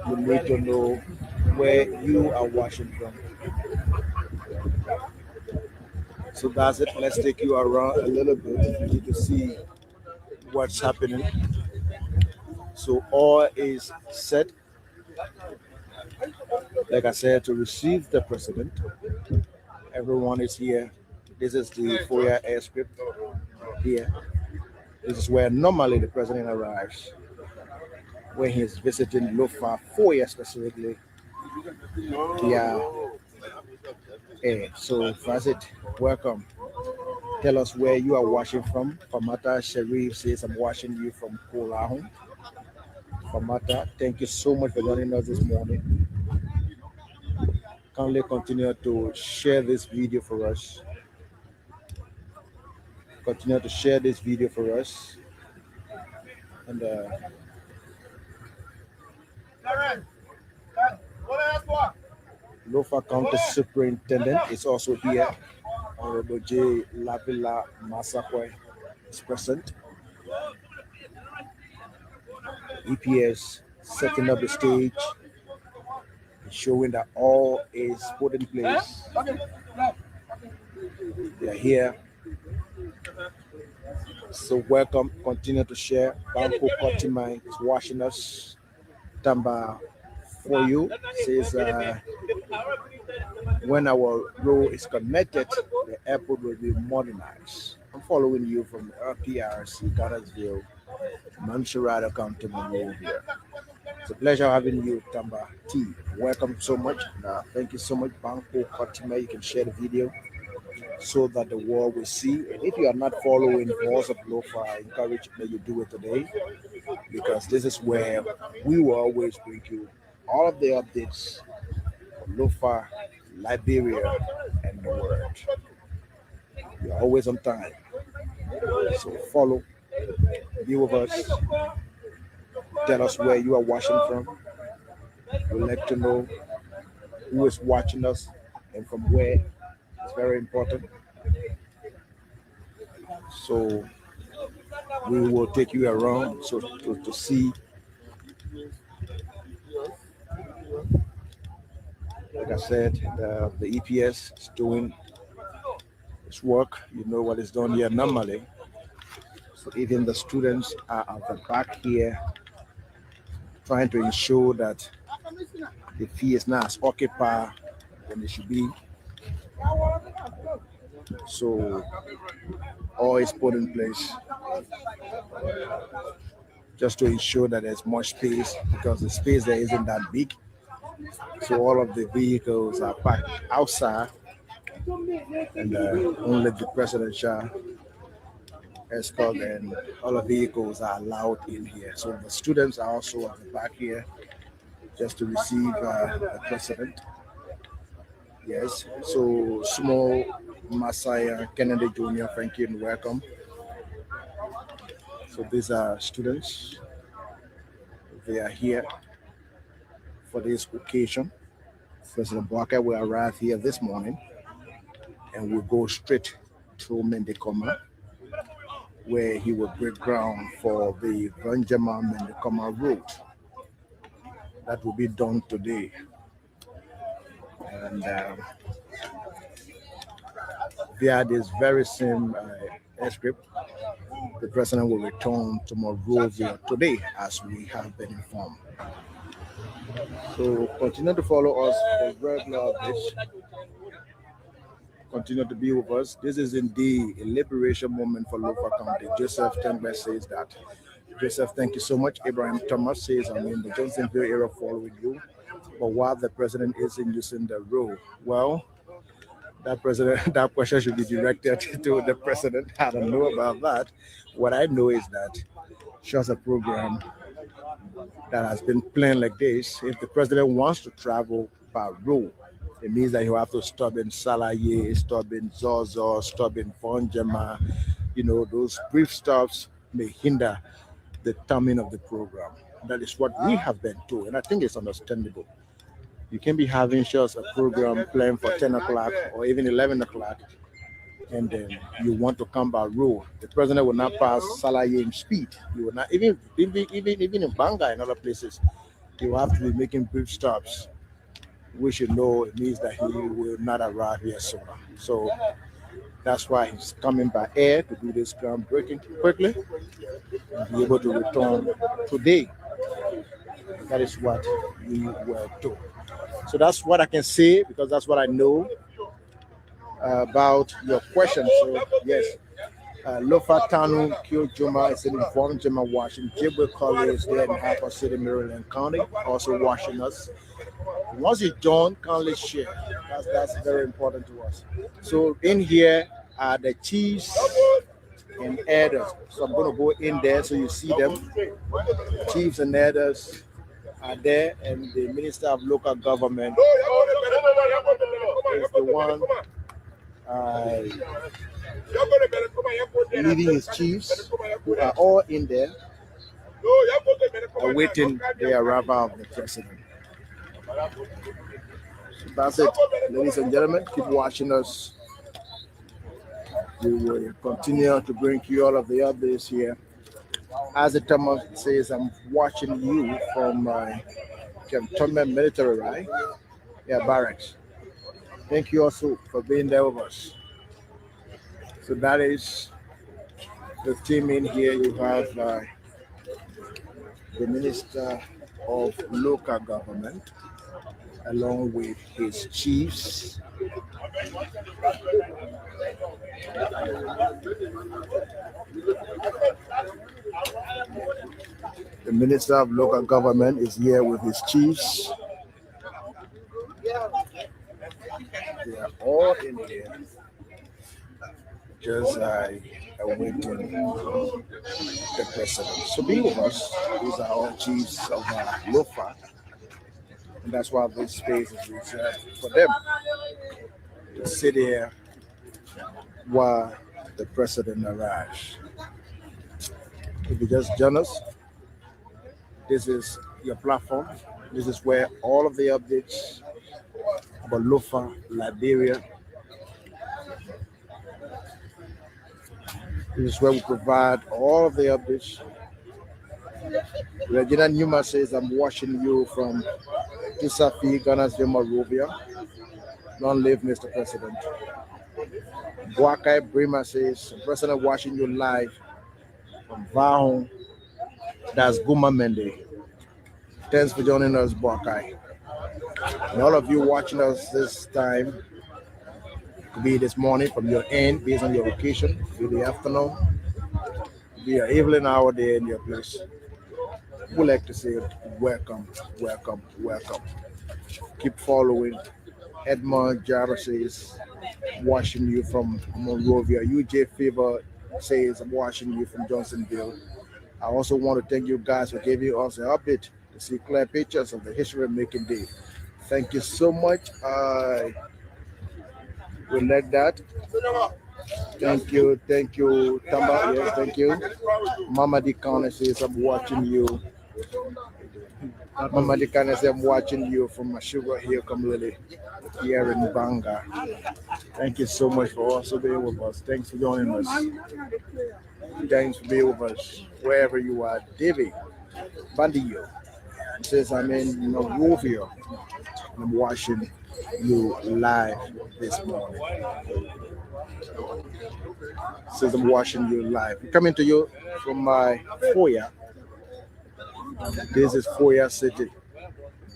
You need to know where you are watching from. So that's it. Let's take you around a little bit. You need to see what's happening. So all is set, like I said, to receive the president. Everyone is here. This is the foyer airstrip here. This is where normally the president arrives when he's visiting Lofa foyer specifically via air. So Fazit, welcome. Tell us where you are watching from. Famata Sharif says I'm watching you from Kolahun. Famata, thank you so much for joining us this morning. Kindly continue to share this video for us. Continue to share this video for us. And Lofa County Superintendent is also here. Honorable J. Lavilla Masakwe is present. EPS setting up the stage, showing that all is put in place. They are here. So welcome. Continue to share. Banco Kotimai is watching us. Tamba for you says when our road is connected, the airport will be modernized. I'm following you from RPRC, Cartersville, Mansurada County, Monroe here. It's a pleasure having you, Tamba T. Welcome so much. Thank you so much, Banco Kotima. You can share the video so that the world will see. And if you are not following Voice of Lofa, I encourage that you do it today because this is where we will always bring you all of the updates from Lofa, Liberia, and the world. We are always on time. So follow, be with us, tell us where you are watching from. We'd like to know who is watching us and from where. It's very important. So we will take you around so to see, like I said, the EPS is doing its work. You know what is done here normally. So even the students are at the back here trying to ensure that the fee is not as occupied than it should be. So all is put in place just to ensure that there's much space because the space there isn't that big. So all of the vehicles are parked outside and only the presidential escort and all the vehicles are allowed in here. So the students are also at the back here just to receive the president. Yes. So small Messiah Kennedy Jr., thank you and welcome. So these are students. They are here for this occasion. President Barker will arrive here this morning and will go straight to Mendekoma, where he will break ground for the Vanjama Mendekoma Road. That will be done today. And via this very same script, the president will return to Monrovia today, as we have been informed. So continue to follow us for regular updates. Continue to be with us. This is indeed a liberation moment for Lofa County. Joseph Tengbe says that. Joseph, thank you so much. Abraham Thomas says, I'm in the Johnsonville area following you. But while the president isn't using the road, well, that question should be directed to the president. I don't know about that. What I know is that shows a program that has been planned like this. If the president wants to travel by road, it means that you have to stop in Salaye, stop in Zozo, stop in Fonjama. Those brief stops may hinder the timing of the program. That is what we have been told, and I think it's understandable. You can be having just a program planned for 10 o'clock or even 11 o'clock, and then you want to come by road. The president will not pass Salaye in speed. You will not, even in Banga and other places, he will have to be making brief stops. We should know it means that he will not arrive here sooner. So that's why he's coming by air to do this groundbreaking quickly and be able to return today. That is what we were told. So that's what I can say because that's what I know about your question. So yes, Lofa Tanu Kyojuma is an informed Jima watching. Jibwe College is there in Harper City, Maryland County, also watching us. Once you join, kindly share. That's very important to us. So in here are the chiefs and elders. So I'm going to go in there so you see them. Chiefs and elders are there, and the Minister of Local Government is the one leading his chiefs, who are all in there, awaiting the arrival of the president. So that's it, ladies and gentlemen. Keep watching us. We will continue to bring you all of the updates here. As the Thomas says, I'm watching you from Cantonment Military, right? Yeah, barracks. Thank you also for being there with us. So that is the team in here. You have the Minister of Local Government along with his chiefs. The Minister of Local Government is here with his chiefs. They are all in here, just awaiting the president. So be with us. These are all chiefs of Lofa, and that's why this space is reserved for them to sit here while the president arrives. If you just join us, this is your platform. This is where all of the updates about Lofa, Liberia. This is where we provide all of the updates. Regina Newman says, I'm watching you from Tusafi, Ghana's Monrovia. Long live Mr. President. Boakai Brima says, President watching you live from Vahon. That's Guma Mende. Thanks for joining us, Boakai. And all of you watching us this time, could be this morning from your end, based on your location, could be the afternoon, could be your evening hour there in your place. We like to say welcome, welcome, welcome. Keep following. Edmond Jara says, watching you from Monrovia. UJ Favor says, I'm watching you from Johnsonville. I also want to thank you guys for giving us an update to see clear pictures of the history making day. Thank you so much. We like that. Thank you, Tamba. Yes, thank you. Mama Dikane says, I'm watching you. Mama Dikane says, I'm watching you from Sugar Hill community here in Banga. Thank you so much for also being with us. Thanks for joining us. Thanks for being with us wherever you are. David Bandillo says, I'm in Monrovia. I'm watching you live this morning. Says I'm watching you live. I'm coming to you from my foyer. This is Foya City,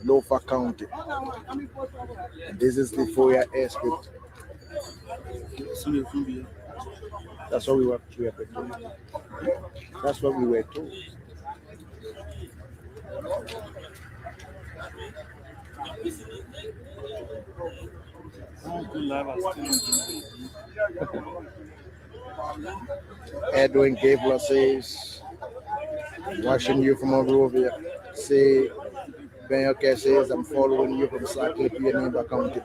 Lofa County. And this is the Foya airstrip. That's what we were told. That's what we were told. Edwin Gabler says, watching you from Monrovia. Say, Ben Yoke says, I'm following you from Sakle Pianimba County.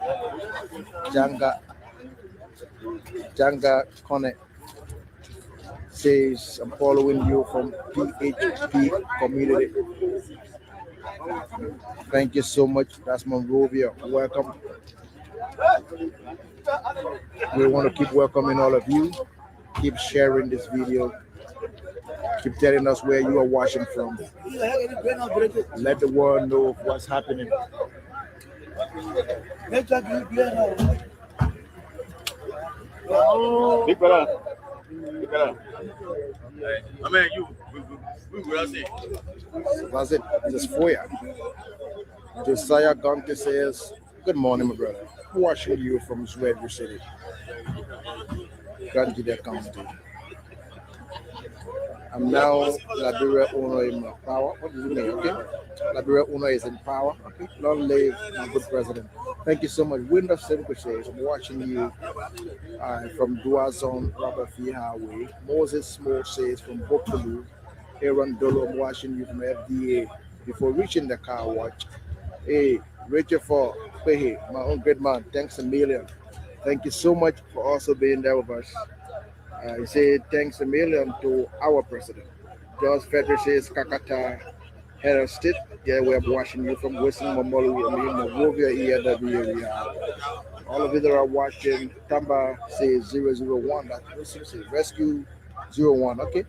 Janga Connect says, I'm following you from PHP community. Thank you so much. That's Monrovia. Welcome. We want to keep welcoming all of you. Keep sharing this video. Keep telling us where you are watching from. Let the world know what's happening. Big brother. Big brother. I mean, we will say. That's it. This is Foya. Josiah Gonke says, good morning, my brother. Watching you from Sweden City, Granjida County. I'm now Liberia Uno in power. What does it mean? Okay. Liberia Uno is in power. Okay. Long live my good president. Thank you so much. Window Simple says, I'm watching you from Duazon, Robert F. Highway. Moses Small says from Bokulu. Aaron Dolo, I'm watching you from FDA before reaching the car watch. Hey, Richard for Pehe, my own great man. Thanks a million. Thank you so much for also being there with us. He said thanks a million to our president. George Federer says Kakata Herald State. Yeah, we're watching you from Western Momolu, Monrovia, ERW area. All of you that are watching, Tamba says 001. That says rescue 01. Okay.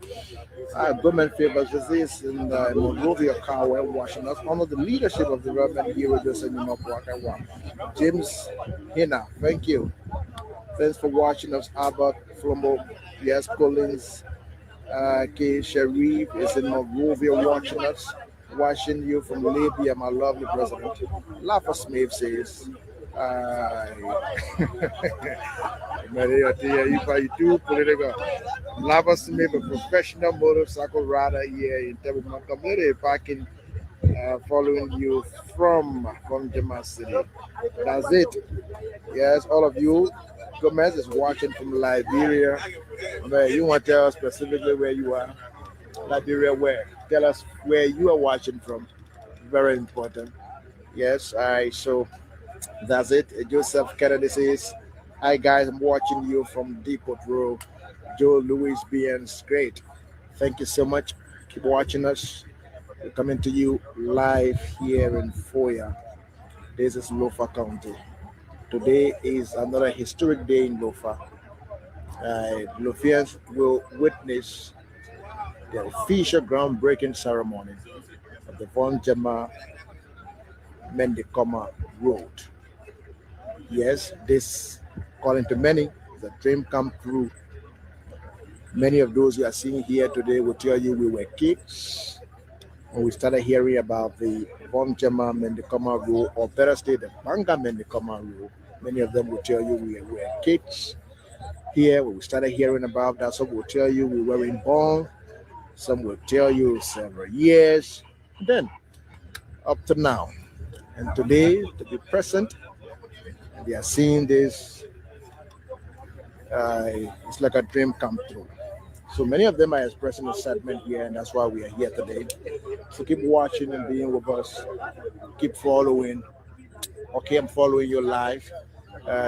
Government favors this in the Monrovia car we're watching us under the leadership of the Reverend Hero Joseph Nimapwakawa. James Hina, thank you. Thanks for watching us, Albert Flombo. Yes, Collins. K. Sharif is in Monrovia watching us. Watching you from Libya, my lovely president. Lafa Smith says, Maria Tia, you do political. Lava Smith, a professional motorcycle rider here in Table Montgomery, parking, following you from Jama City. That's it. Yes, all of you. Gomez is watching from Liberia. Man, you want to tell us specifically where you are? Liberia, where? Tell us where you are watching from. Very important. Yes, all right. So that's it. Joseph Kennedy says, hi guys, I'm watching you from Depot Road. Joe Louis Beans, great. Thank you so much. Keep watching us. We're coming to you live here in Foya. This is Lofa County. Today is another historic day in Lofa. Lofians will witness the official groundbreaking ceremony of the Von Jama Mendicoma Road. Yes, this, according to many, is a dream come true. Many of those you are seeing here today will tell you we were kids when we started hearing about the Von Jama Mendicoma Road, or better state, the Banga Mendicoma Road. Many of them will tell you we were kids here when we started hearing about that. Some will tell you we weren't born. Some will tell you several years. Then, up to now. And today, to be present, they are seeing this. It's like a dream come true. So many of them are expressing excitement here, and that's why we are here today. So keep watching and being with us. Keep following. Okay, I'm following you live.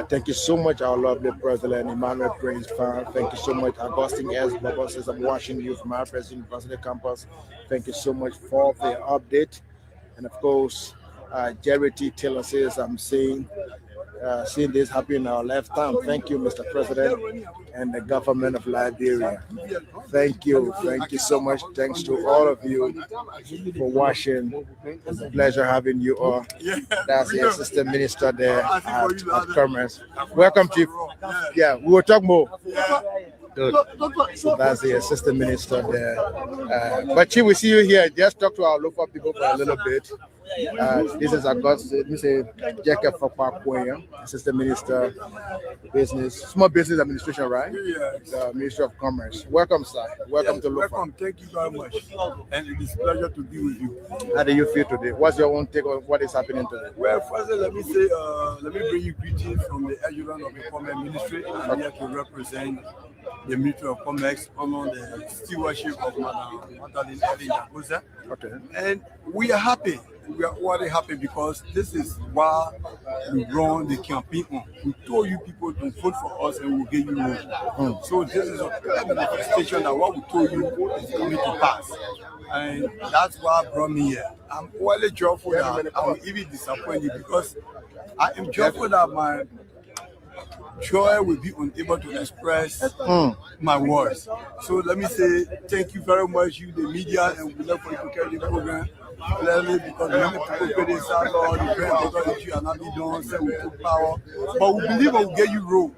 Thank you so much, our lovely President Emmanuel Prince Fan. Thank you so much, Augustine S. Baba says I'm watching you from our President University campus. Thank you so much for the update. And of course, Jerry T. Taylor says I'm seeing this happen in our lifetime. Thank you, Mr. President, and the government of Liberia. Thank you so much. Thanks to all of you for watching. It's a pleasure having you all. That's the assistant minister there at Commerce. Welcome, Chief. Yeah, we will talk more. Good. So that's the assistant minister there. But Chief, we see you here. Just talk to our local people for a little bit. This is August. This is Jacob Fakwakwenya, Assistant Minister, Business, Small Business Administration, right? Yes. Ministry of Commerce. Welcome, sir. Welcome to Lofa. Welcome. Thank you very much. And it is a pleasure to be with you. How do you feel today? What's your own take on what is happening today? Well, first, let me bring you greetings from the adjutant of the Commerce Ministry. I'm here to represent the Ministry of Commerce under the stewardship of Madam Madeline Yagoza. Okay. And we are happy. We are already happy because this is why we run the campaign on. We told you people to vote for us and we'll give you more. So this is a manifestation that what we told you is coming to pass. And that's what brought me here. I'm already joyful that I'm even disappointed because I am joyful that joy will be unable to express my words. So let me say thank you very much, you, the media, and we love for you to carry the program. Clearly, because many people pray this out, Lord, the prayer of God issue are not be done, say we took power. But we believe we will get you road.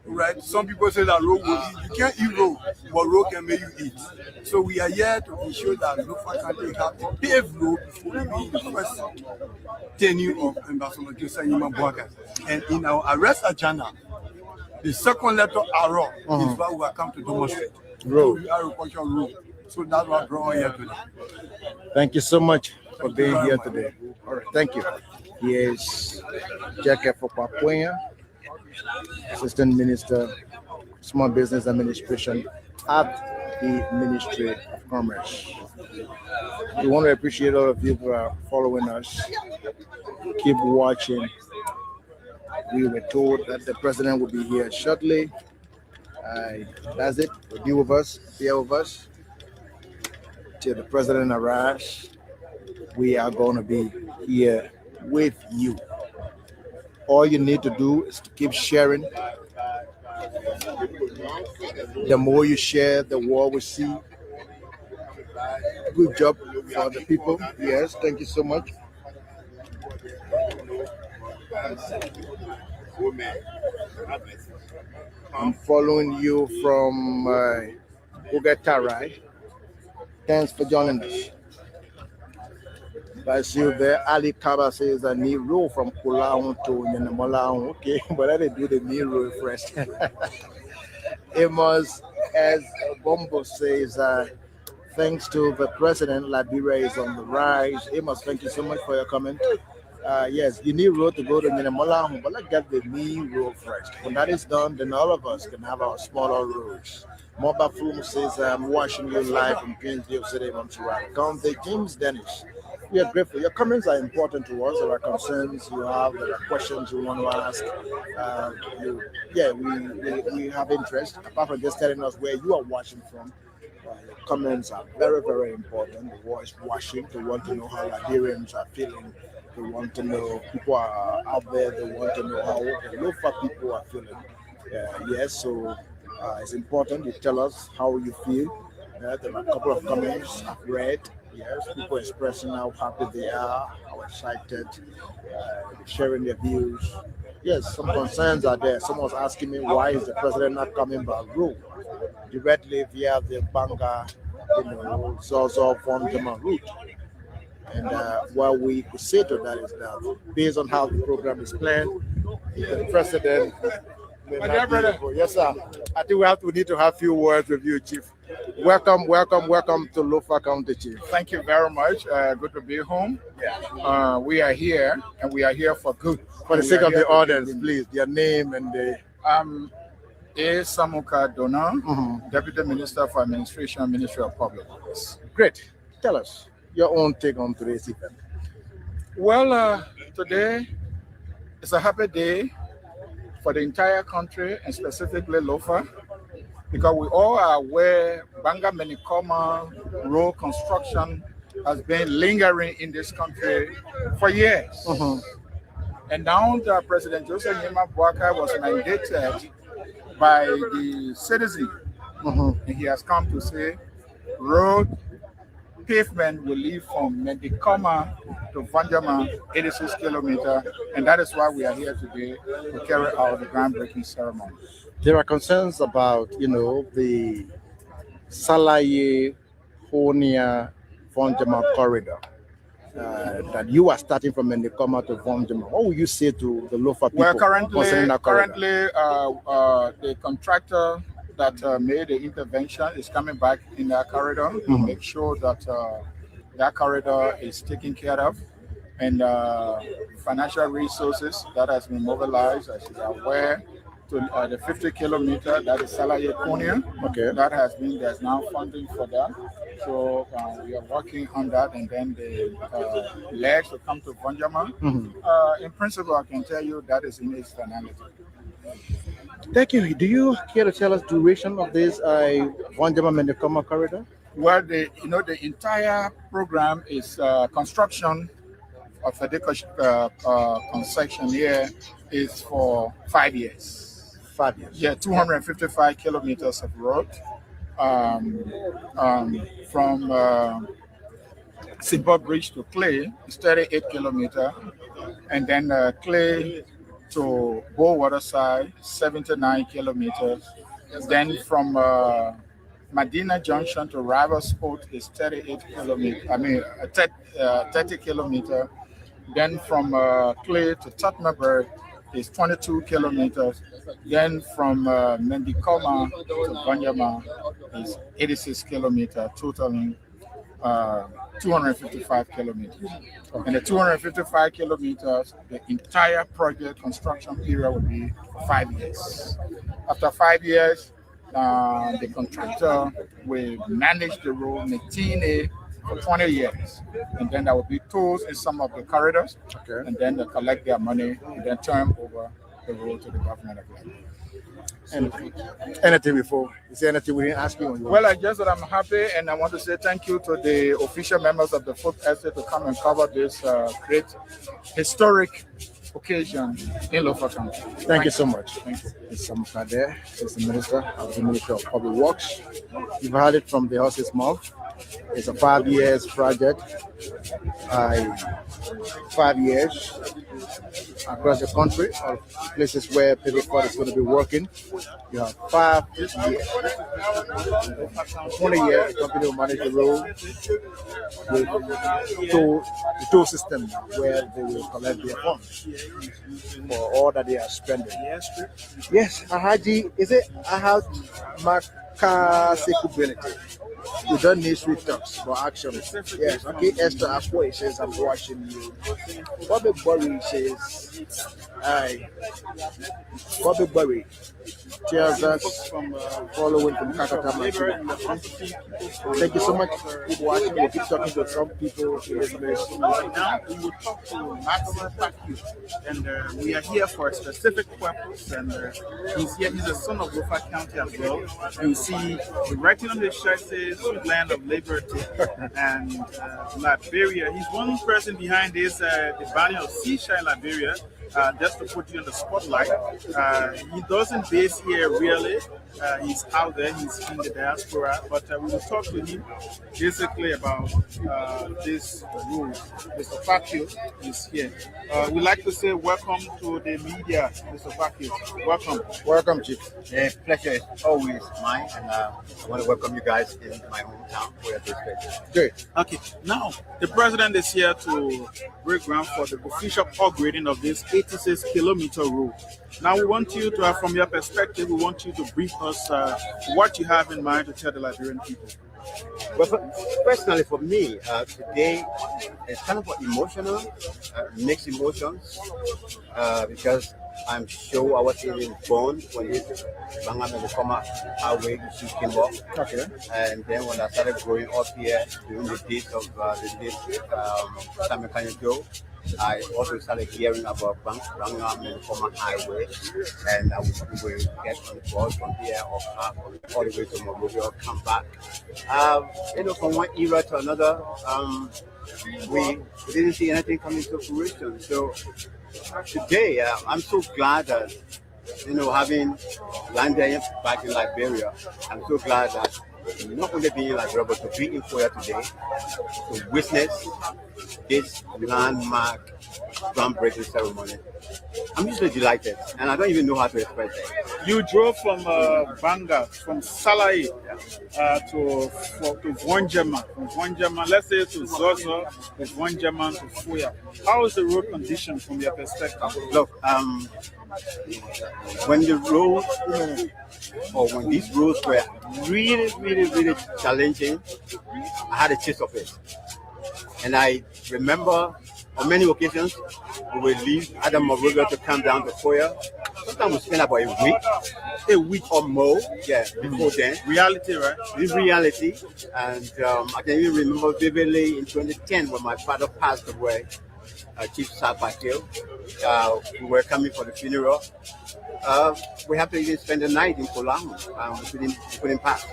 Right? Some people say that road will eat. You can't eat road, but road can make you eat. So we are here to ensure that Lofa County have a paved road before we be the first tenure of Ambassador Joseph Nyema Boakai. And in our arrest agenda, the second letter arrow is why we are come to demonstrate. Road. We are agricultural road. So that's what brought us here today. Thank you so much for being here today. All right, thank you. Here's Jacob Papuenya, Assistant Minister, Small Business Administration at the Ministry of Commerce. We want to appreciate all of you who are following us. Keep watching. We were told that the president will be here shortly. That's it. Be with us, here with us till the president arrives. We are going to be here with you. All you need to do is to keep sharing. The more you share, the more we see. Good job for the people. Yes, thank you so much. I'm following you from Ugatarai. Thanks for joining us. I see you there. Ali Kaba says a new rule from Kulaun to Nyanamalaun. Okay, but I didn't do the new rule first. Amos as Bombo says, thanks to the president, Liberia is on the rise. Amos, thank you so much for your comment. Yes, you need road to go to Nyanamalaun, but let's get the new road first. When that is done, then all of us can have our smaller roads. Moba Flume says, I'm watching you live from Queensville City, Montserrat County. James Dennis, we are grateful. Your comments are important to us. There are concerns you have, there are questions you want to ask. We have interest. Apart from just telling us where you are watching from, your comments are very, very important. The voice watching, they want to know how Liberians are feeling. They want to know people are out there. They want to know how the local people are feeling. So it's important you tell us how you feel. There are a couple of comments I've read. Yes, people expressing how happy they are, how excited, sharing their views. Yes, some concerns are there. Someone's asking me why is the president not coming by road directly via the Banga, Zozo Vondema route. And what we could say to that is that based on how the program is planned, the president may not be able. Yes, sir. I think we need to have a few words with you, Chief. Welcome to Lofa County, Chief. Thank you very much. Good to be home. We are here, and we are here for good. For the sake of the audience, please, your name and the... A. Samuka Dona, Deputy Minister for Administration, Ministry of Public Works. Great. Tell us your own take on today's event. Well, today is a happy day for the entire country, and specifically Lofa, because we all are aware Banga Menikoma road construction has been lingering in this country for years. And now that President Joseph Nyema Boakai was mandated by the citizen, and he has come to say road pavement will leave from Mendikoma to Vanjama, 86 kilometers, and that is why we are here today to carry out the groundbreaking ceremony. There are concerns about, the Salaye Honia Vanjama corridor. That you are starting from Mendikoma to Vanjama. What will you say to the Lofa people? Well, currently, the contractor that made the intervention is coming back in that corridor to make sure that that corridor is taken care of, and financial resources that has been mobilized, as you are aware, to the 50 kilometer, that is Salaye Konya. Okay. That has been, there's now funding for that. So we are working on that, and then the legs to come to Vanjama. In principle, I can tell you that is in its finality. Thank you. Do you care to tell us duration of this Vanjama Mendikoma corridor? Well, the entire program is construction of the concession here is for 5 years. 5 years. Yeah, 255 kilometers of road from Seaport Bridge to Clay is 38 kilometers, and then Clay to Bow Waterside 79 kilometers. Then from Medina Junction to Riversport is 38 kilometers. 30 kilometers. Then from Clay to Tottenberg is 22 kilometers. Then from Mendicoma to Banyama is 86 kilometers, totaling 255 kilometers. And the 255 kilometers, the entire project construction period will be 5 years. After 5 years, the contractor will manage the road, maintain it for 20 years. And then there will be tolls in some of the corridors. Okay. And then they collect their money and then turn over the road to the government of Liberia. Anything before? Is there anything we didn't ask you? Well, I just that I'm happy, and I want to say thank you to the official members of the Folk Estate to come and cover this great historic occasion in Lofa County. Thank you so much. Thank you. It's Samuka there. It's the Minister of the Ministry of Public Works. You've heard it from the horse's mouth. It's a 5 years project. 5 years across the country, or places where people thought it's going to be working. You have 5 years. 20 years, the company will manage the road with the toll system where they will collect their funds for all that they are spending. Yes, Ahaji, is it Ahad Makasekubelity? We don't need sweet talks, but action. Yes, okay, Esther Akwe says, I'm watching you. Bobby Burry says, hi. Bobby Burry tells us following from Kakata Manchina. Thank you so much for watching. We'll keep talking to some people in this place. Now we will talk to Maxim Paku, and we are here for a specific purpose. And he's here. He's a son of Lofa County as well. You see, the writing on the shirt says "Land of Liberty" and Liberia. He's one person behind this the banning of seashell in Liberia. Just to put you in the spotlight, he doesn't base here really. He's out there, he's in the diaspora, but we will talk to him basically about this rule. Mr. Fakio is here. We'd like to say welcome to the media, Mr. Fakio. Welcome. Welcome, Chief. The pleasure is always mine, and I want to welcome you guys in my hometown where this is. Great. Okay, now the president is here to break ground for the official upgrading of this 86-kilometer road. Now we want you to have, from your perspective, we want you to brief us what you have in mind to tell the Liberian people. Well, personally for me, today it's kind of emotional, mixed emotions, because I'm sure I was even born when this Bangama highway issue came up. Okay. And then when I started growing up here during the days of Samuel Kanyo, I also started hearing about Bangama highway, and I will get on the bus from here or all the way to Monrovia, come back. From one era to another, we didn't see anything coming to fruition. So today, I'm so glad that, having landed back in Liberia, I'm so glad that not only being in Liberia, but to be in Foya today, to witness this landmark groundbreaking ceremony. I'm just so delighted, and I don't even know how to express it. You drove from Banga, from Salai to Vonjama, from Vonjama, let's say to Zozo, from Vonjama to Foya. How is the road condition from your perspective? Look, when the road, or when these roads were really challenging, I had a taste of it. And I remember on many occasions, we would leave Adam Monrovia to come down to Foya. Sometimes we spend about a week or more, before then. Reality, right? This reality. And I can even remember vividly in 2010 when my father passed away, Chief Sapakil. We were coming for the funeral. We have to even spend the night in Kolam. We couldn't pass.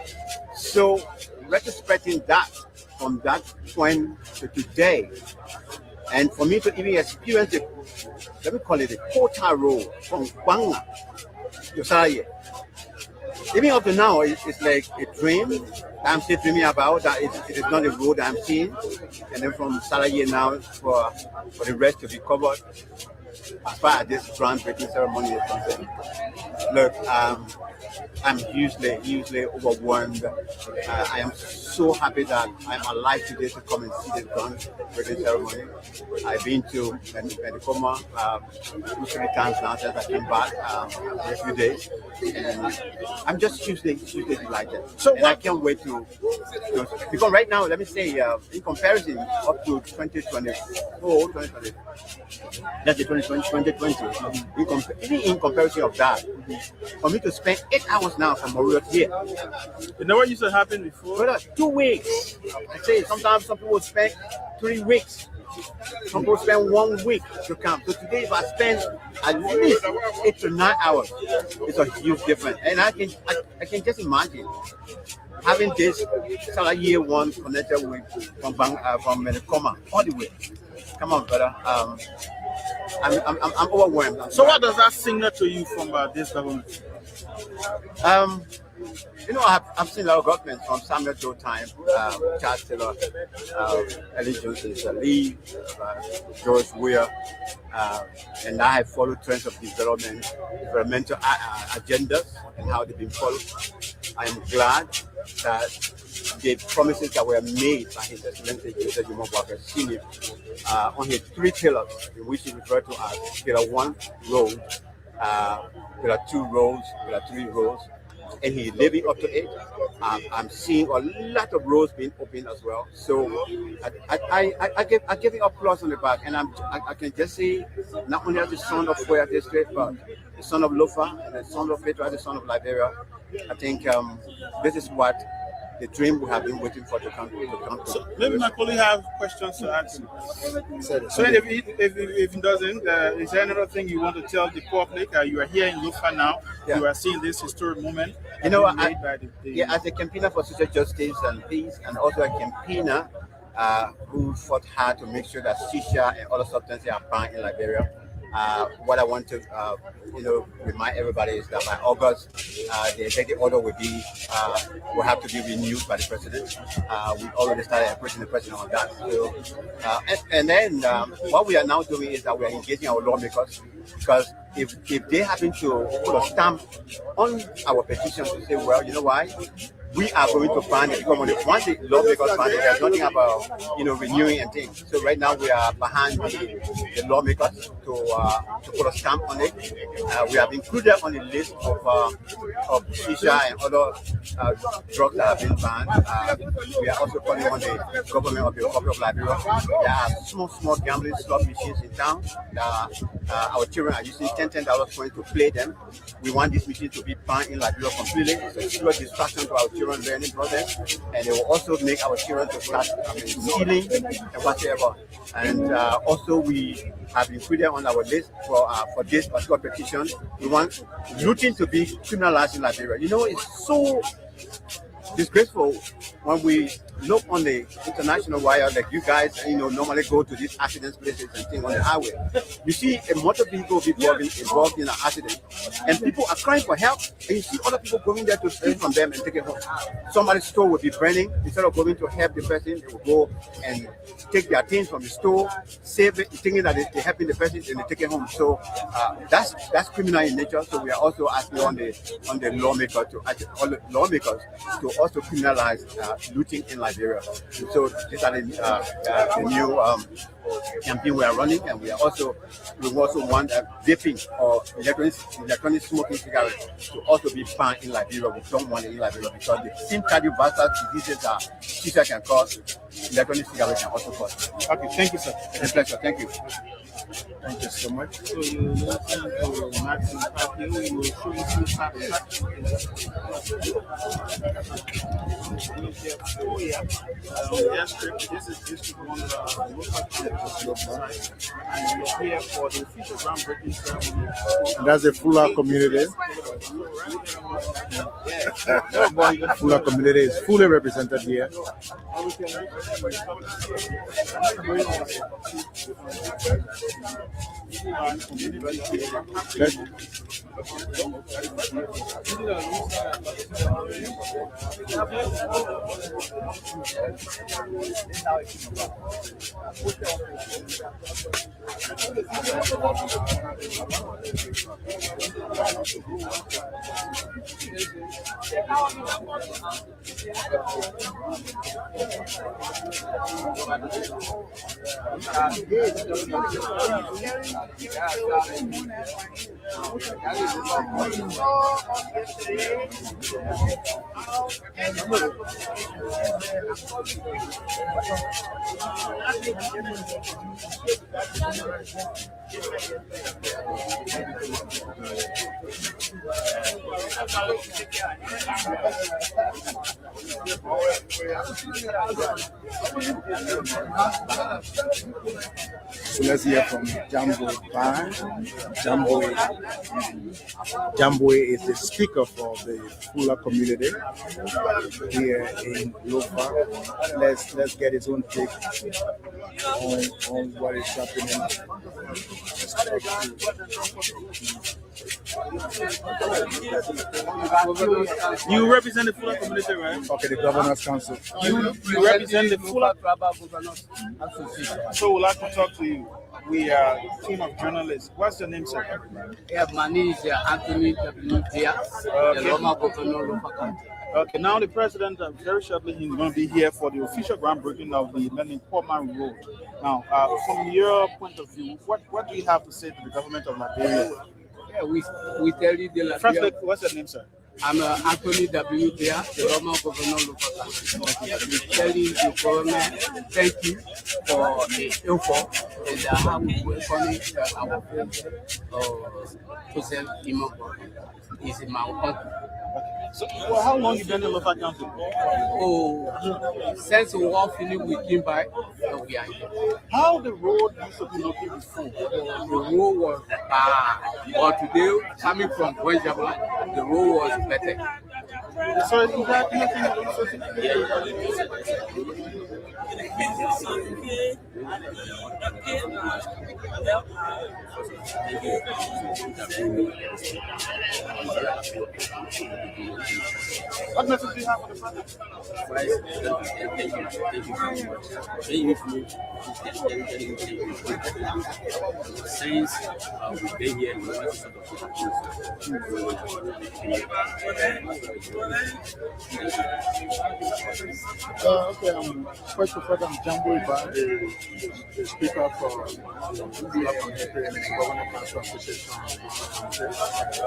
So, retrospecting that from that point to today, and for me to even experience it, let me call it a quarter road from Banga Salaye. Even up to now, it's like a dream that I'm still dreaming about. That it is not a road that I'm seeing. And then from Salaye now for the rest to be covered as far as this groundbreaking ceremony is concerned. Look, I'm hugely overwhelmed. I am so happy that I'm alive today to come and see this groundbreaking ceremony. I've been to Medikoma 2-3 times now since I came back in a few days, and I'm just hugely delighted. So I can't wait to because right now, let me say, in comparison up to 2020, that's the 2020. Even in comparison of that, for me to spend 8 hours now from Mauritius here. You know what used to happen before? Brother, 2 weeks. I say sometimes some people spend 3 weeks. Some people spend 1 week to come. So today, if I spend at least 8 to 9 hours, it's a huge difference. And I can just imagine having this Salaye one connected with from Medikoma all the way. Come on, brother. I'm overwhelmed. So what does that signal to you from this government? You know, I've seen a lot of governments from Samuel Doe time, Charles Taylor, Ellen Johnson Lee, George Weah, and I have followed trends of developmental agendas and how they've been followed. I am glad that the promises that were made by His Excellency Joseph Jomo Boakai Senior on his 3 pillars, in which he referred to as Pillar 1 road, Pillar 2 roads, Pillar 3 roads, and he's living up to it. I'm seeing a lot of roads being opened as well. So I give him applause on the back, and I can just say, not only as the son of Foya District, but the son of Lofa, and the son of Petra, the son of Liberia. I think this is what the dream we have been waiting for to come. So maybe my colleague have questions to ask him. So if he doesn't, is there another thing you want to tell the public? You are here in Lofa now. Yeah. You are seeing this historic moment. You know, as a campaigner for social justice and peace, and also a campaigner who fought hard to make sure that shisha and other substances are banned in Liberia. What I want to, remind everybody is that by August, the executive order will have to be renewed by the president. We've already started approaching the president on that. So, and then what we are now doing is that we are engaging our lawmakers, because if they happen to put a stamp on our petition to say, well, you know why? We are going to ban it because once the lawmakers ban it, there's nothing about renewing and things. So right now we are behind the lawmakers to put a stamp on it. We have included on the list of shisha and other drugs that have been banned. We are also calling on the government of the Republic of Liberia. There are small gambling slot machines in town. Our children are using $10 coins to play them. We want this machine to be banned in Liberia completely. It's a serious distraction to our children learning process, and it will also make our children to start stealing and whatever. And also we have included on our list for this particular petition, we want looting to be criminalized in Liberia. You know, it's so disgraceful when we look on the international wire, like you guys, normally go to these accident places and things on the highway. You see a motor vehicle involved in an accident, and people are crying for help, and you see other people going there to steal from them and take it home. Somebody's store will be burning. Instead of going to help the person, they will go and take their things from the store, save it, thinking that they're helping the person, and they take it home. So that's criminal in nature. So we are also asking on the lawmakers to also criminalize looting in Liberia. So these are the new campaign we are running, and we also want vaping or electronic smoking cigarettes to also be banned in Liberia. We don't want it in Liberia because the same cardiovascular diseases that shisha can cause, electronic cigarettes can also cause. Okay, thank you, sir. It's a pleasure. Thank you. Thank you so much. So you listen to Maxim Papio, you will show you two facts. This is District 1 local site, and we're here for the official groundbreaking ceremony. And that's a Fula community. Fula community is fully represented here. So let's hear from Jambo Bar. Jambo is the speaker for the Fula community here in Lofa. Let's get his own take on what is happening. You represent the Fula community, right? Okay, the Governor's Council. You represent the Fula Governors Association. So we'd like to talk to you. We are a team of journalists. What's your name, sir? Yeah, my name is Anthony W. Diaz, the Loma Governor of Lofa County. Okay, now the president, very shortly, he's going to be here for the official groundbreaking of the Menipoma Road. Now, from your point of view, what do you have to say to the government of Liberia? Yeah, we tell you the First, Liberia. what's your name, sir? I'm Anthony W. Diaz, the Loma Governor of Lofa County. We tell you the government, thank you for the info and how we welcome our president, Joseph Imoko. He's my uncle. So, well, how long you been in Lofa County? Oh, since we all finished with Kimbai, we are here. How the road used to be looking before? The road was bad, but today, coming from Guanjabla, the road was better. So, is that anything you want to say? What message do you have for the president? Since we've been here, Okay, first of all, I'm Jambo Iba, the speaker for the Fula Community and Governor Council Association of the country.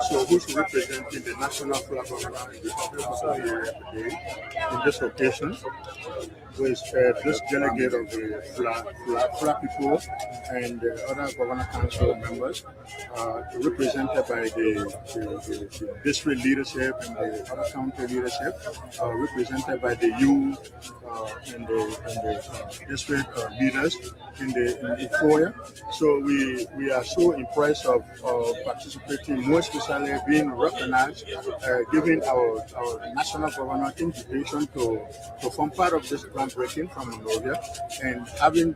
So, who's representing the National Fula Governor in the Republic of Liberia today in this occasion? With this delegate of the Fula people and other Governor Council members, represented by the district leadership and the other county leadership, represented by the youth and the district leaders in the foyer. So we are so impressed of participating, more especially being recognized, giving our national governor invitation to form part of this groundbreaking from Monrovia, and having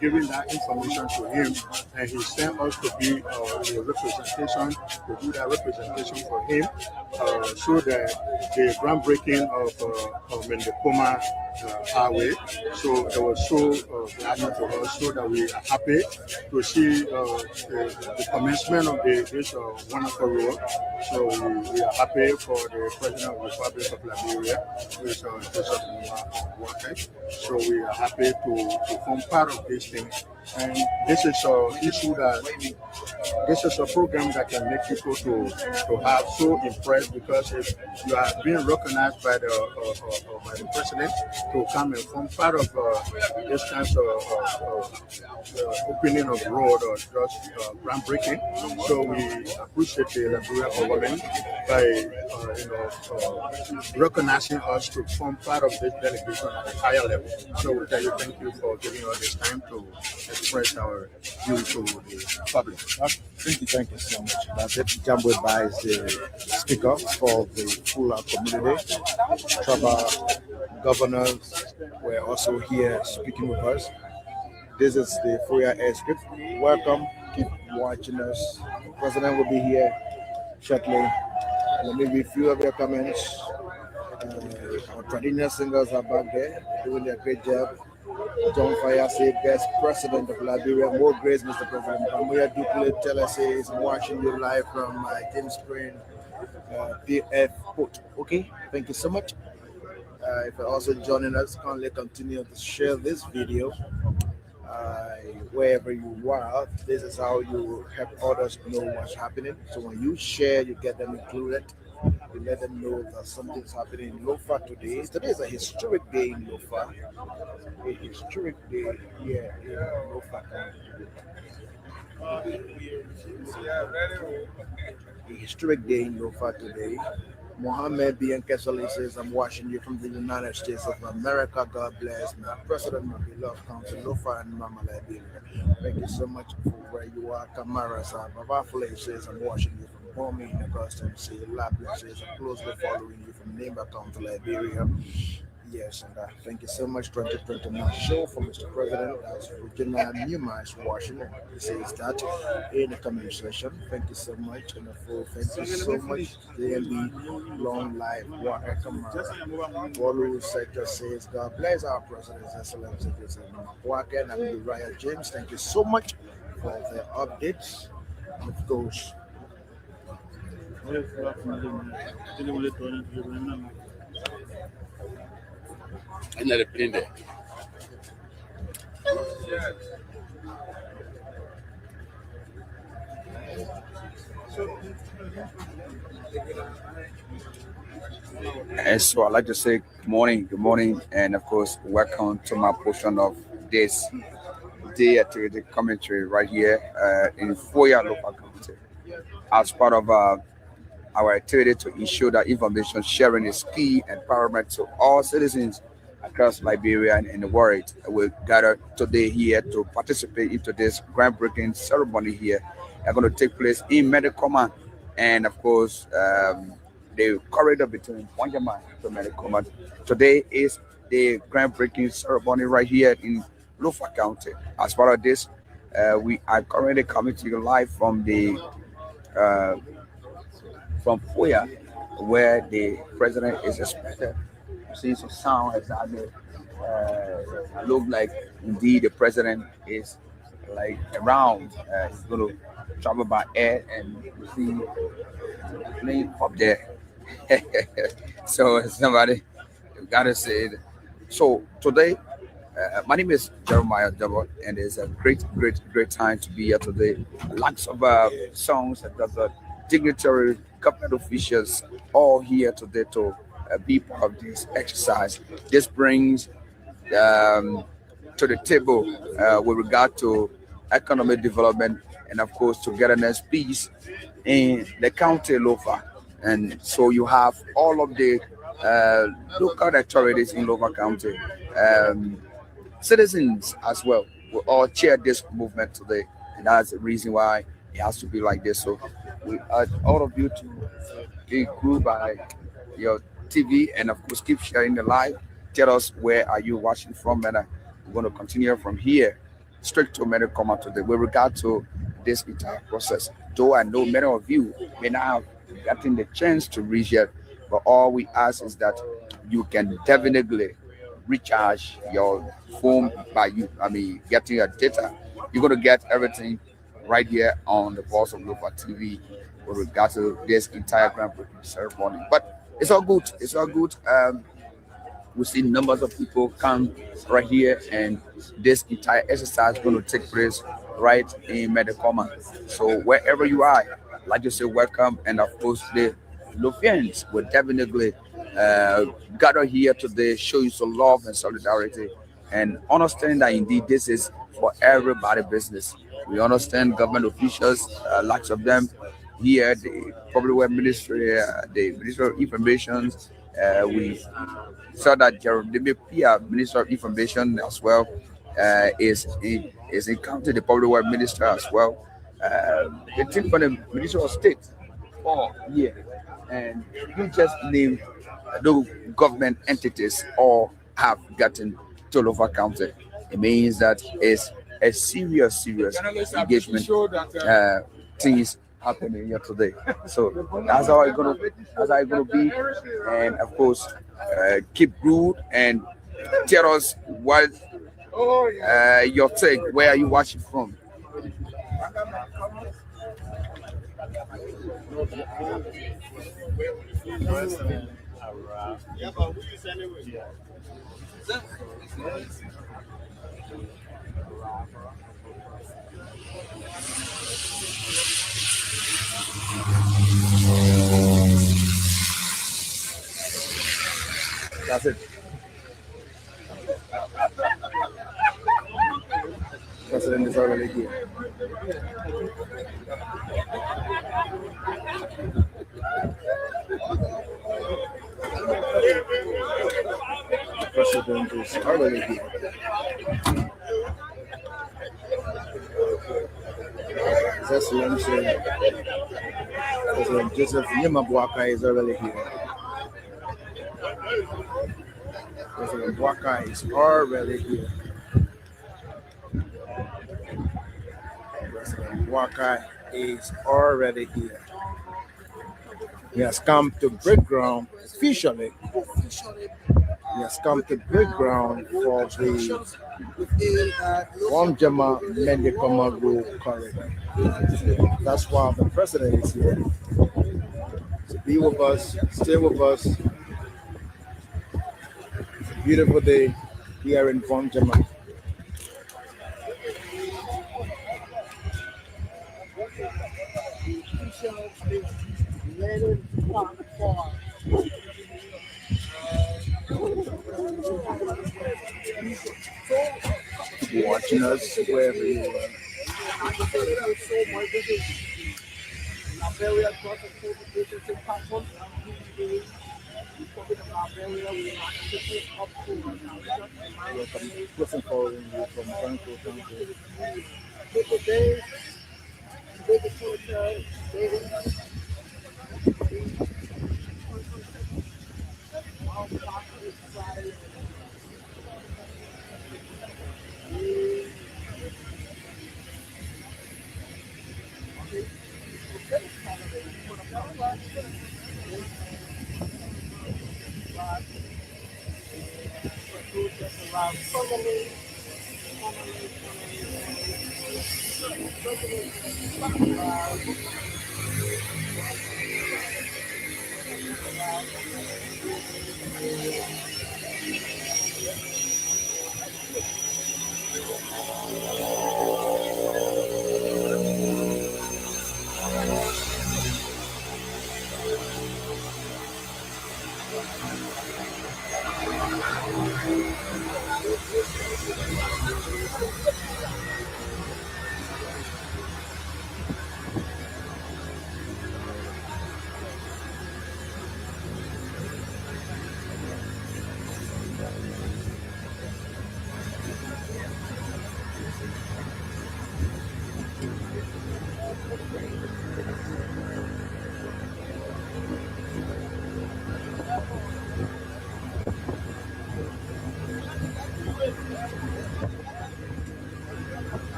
given that information to him, and he sent us to be the representation, to do that representation for him, so that the groundbreaking of Menipoma Highway. So it was so gladdening for us, so that we are happy to see the commencement of this wonderful road. So we are happy for the President of the Republic of Liberia, who is Joseph Imoko. So we are happy to form part of this thing. And this is an issue this is a program that can make people to have so impressed, because if you are being recognized by the president to come and form part of this kind of opening of the road or just groundbreaking. So we appreciate the Liberia government by recognizing us to form part of this delegation at a higher level. So we tell you thank you for giving us this time to express our view to the public. Thank you so much. That's it. Jambo Iba is the speaker for the Fula community. Tribal governors were also here speaking with us. This is the Foya Airstrip. Welcome. Keep watching us. The president will be here shortly. Let me read a few of your comments. Our traditional singers are back there doing a great job. John Fire said, best president of Liberia. More grace, Mr. President. Pamuya Dukle Teller says, I'm watching you live from James Spring, PF Port. Okay, thank you so much. If you're also joining us, kindly continue to share this video wherever you are. This is how you help others know what's happening. So when you share, you get them included. You let them know that something's happening in Lofa today. Today is a historic day in Lofa. A historic day here in Lofa County. A historic day in Lofa today. Mohammed B. Nkesoli says, I'm watching you from the United States of America. God bless my president, my beloved country, Lofa and Mama Liberia. Thank you so much for where you are. Kamara Babafule says, I'm watching you from Bomi in Augusta. Labia says, I'm closely following you from Neighbor County, Liberia. Yes, and thank you so much. 2021 show for Mr. President. That's Virginia Newman is watching. He says that in the comment section. Thank you so much. And thank you so much. DMB long life. Walu sector says, God bless our president, His Excellency President and Uriah James. Thank you so much for the updates. And of course, Another pin there. And so I'd like to say good morning, and of course, welcome to my portion of this day activity commentary right here in Foya Local Community. As part of our activity to ensure that information sharing is key and paramount to all citizens across Liberia and in the world. We gather today here to participate into this groundbreaking ceremony here. It's going to take place in Medicoma, and of course, the corridor between Wanjama to Medicoma. Today is the groundbreaking ceremony right here in Lofa County. As part of this, we are currently coming to you live from the from Foya, where the president is expected. See some sound exactly. Look like indeed the president is like around. He's going to travel by air, and you see the plane up there. So somebody gotta say it. So today, my name is Jeremiah Jabot, and it's a great time to be here today. Lots of songs and other dignitary government officials all here today to be part of this exercise. This brings to the table with regard to economic development and of course togetherness, peace in the county Lofa. And so you have all of the local authorities in Lofa County, citizens as well, will all chair this movement today, and that's the reason why it has to be like this. So we urge all of you to be glued by your TV and of course keep sharing the live. Tell us where are you watching from, and we're going to continue from here straight to Medicoma today with regard to this entire process. Though I know many of you may not have gotten the chance to reach yet, but all we ask is that you can definitely recharge your phone by getting your data. You're going to get everything right here on the Pulse of Lofa TV with regard to this entire groundbreaking ceremony. But it's all good. It's all good. We see numbers of people come right here, and this entire exercise is going to take place right in Medicoma. So wherever you are, like you say, welcome. And of course, the Lofians will definitely gather here today, show you some love and solidarity, and understand that indeed this is for everybody business. We understand government officials, lots of them here, the Public Works Ministry, the Ministry of Information. We saw that Jeremy Pia, Minister of Information as well, is encountered the Public Works Minister as well. The team from the Ministry of State all here, and you just name those government entities all have gotten to Lofa County. It means that it's a serious engagement things happening here today. So that's how it's gonna be, and of course, keep good and tell us what your take. Where are you watching from? That's it. President is already here. The president is already here. His Excellency President Joseph Nyimabwaka is already here. President Waka is already here. President Waka is already here. He has come to break ground officially. He has come to break ground for the Wamjama Mendekoma Road corridor. That's why the president is here. So be with us, stay with us. It's a beautiful day here in Wamjama. Watching us wherever you are. Listen for you from Franco.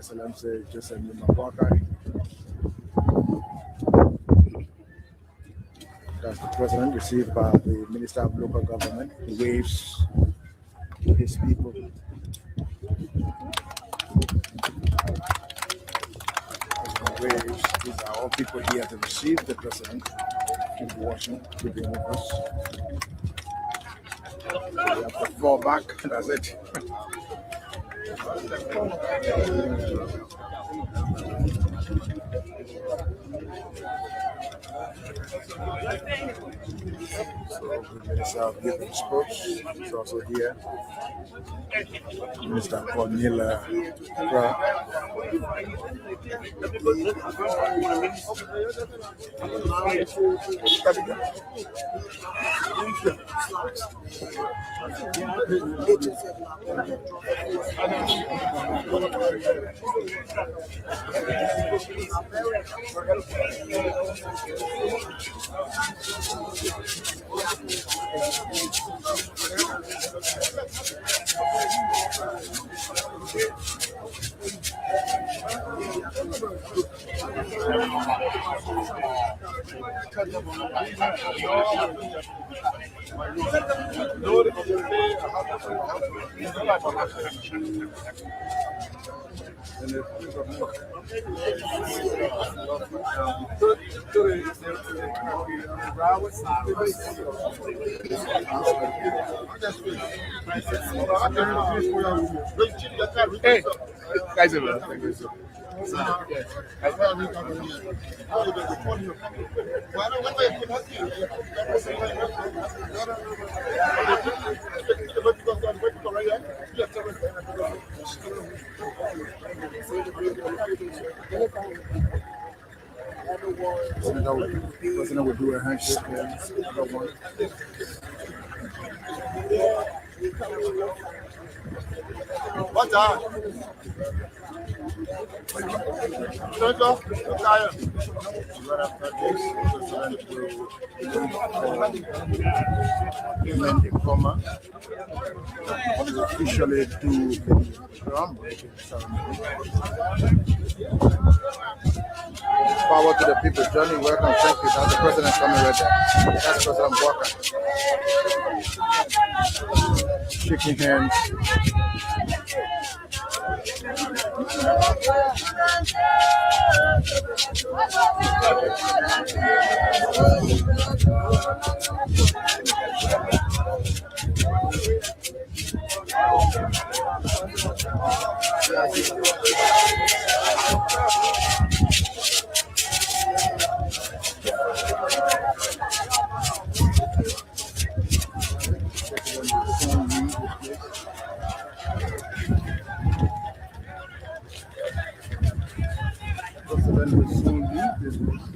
Excellency Joseph Nimabwaka. That's the president received by the Minister of Local Government. He waves to his people. President waves. These are all people here to receive the president in Washington to be with us. We have to fall back. That's it. So the Minister of Youth and Sports is also here. Mr. Cornelia Kra. Hey, guys, President will do a handshake. What's that? Officially do the groundbreaking ceremony. Power to the people. Johnny, welcome. Thank you. That's the president coming right there. That's President Walker. Shaking President will soon leave this place.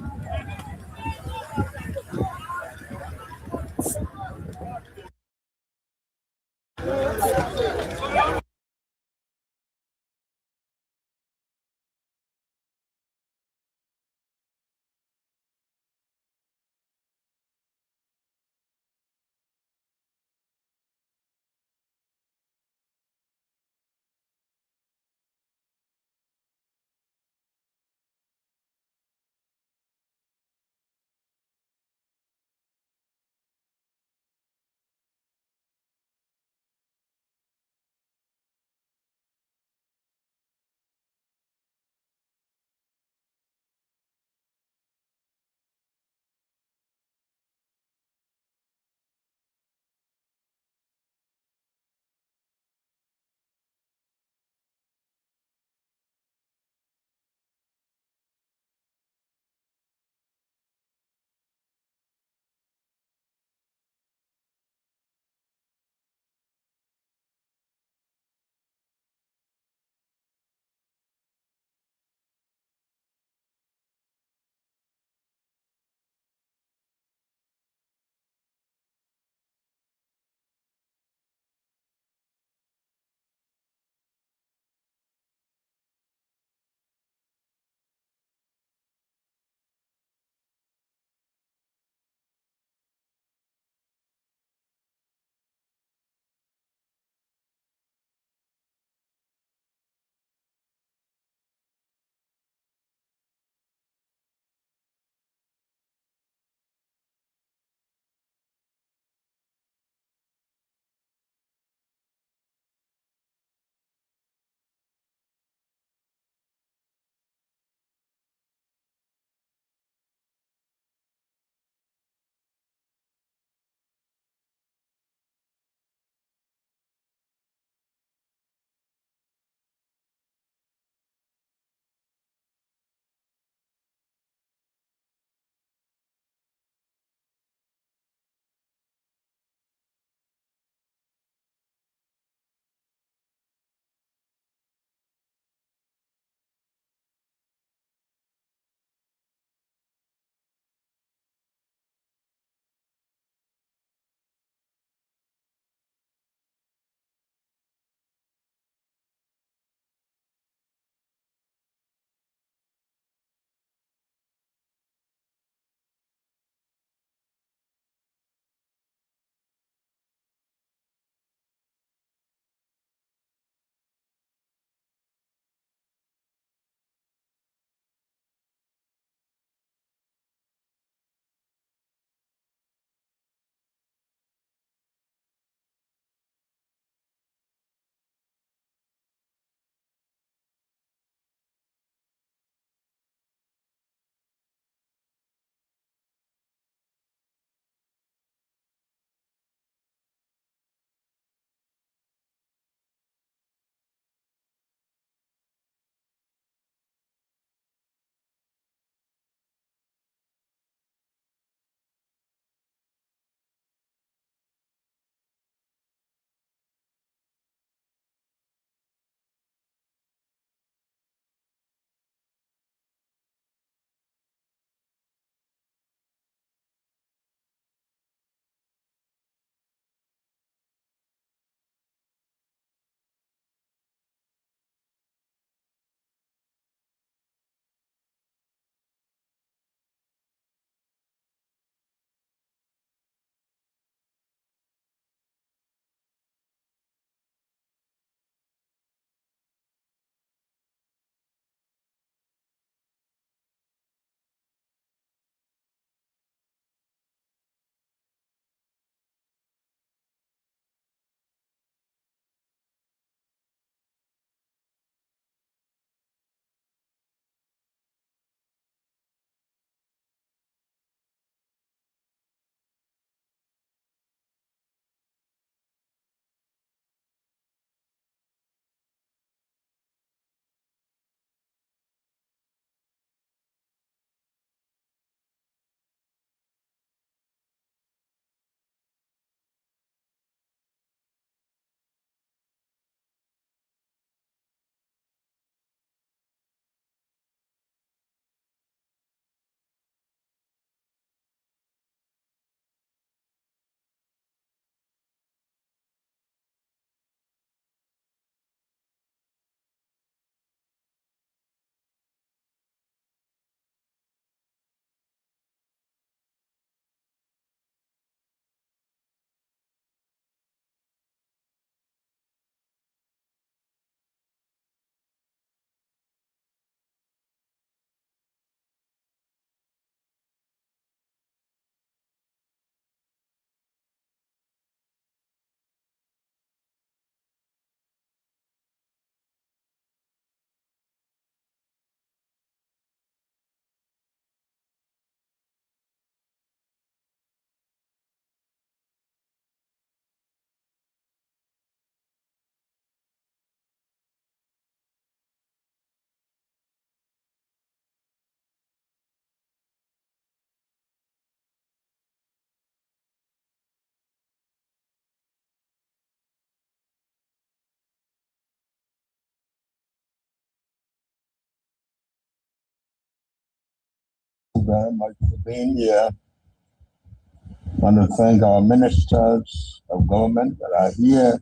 very much for being here. I want to thank our ministers of government that are here,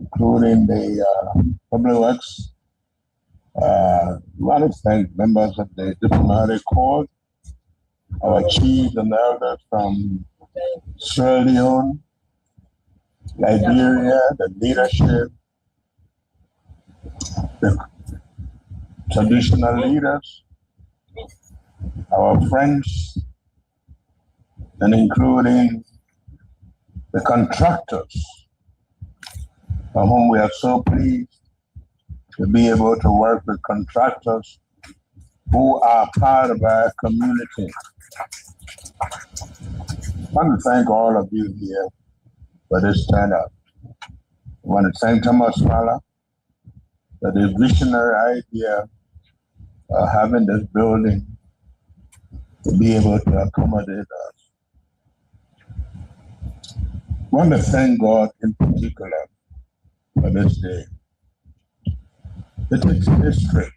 including the Public Works. I want to thank members of the Diplomatic Corps, our chiefs and elders from Sierra Leone, Liberia, the leadership, the traditional leaders, our friends, and including the contractors, for whom we are so pleased to be able to work with contractors who are part of our community. I want to thank all of you here for this turnout. I want to thank Thomas Fowler for the visionary idea of having this building to be able to accommodate us. I want to thank God in particular for this day. It takes history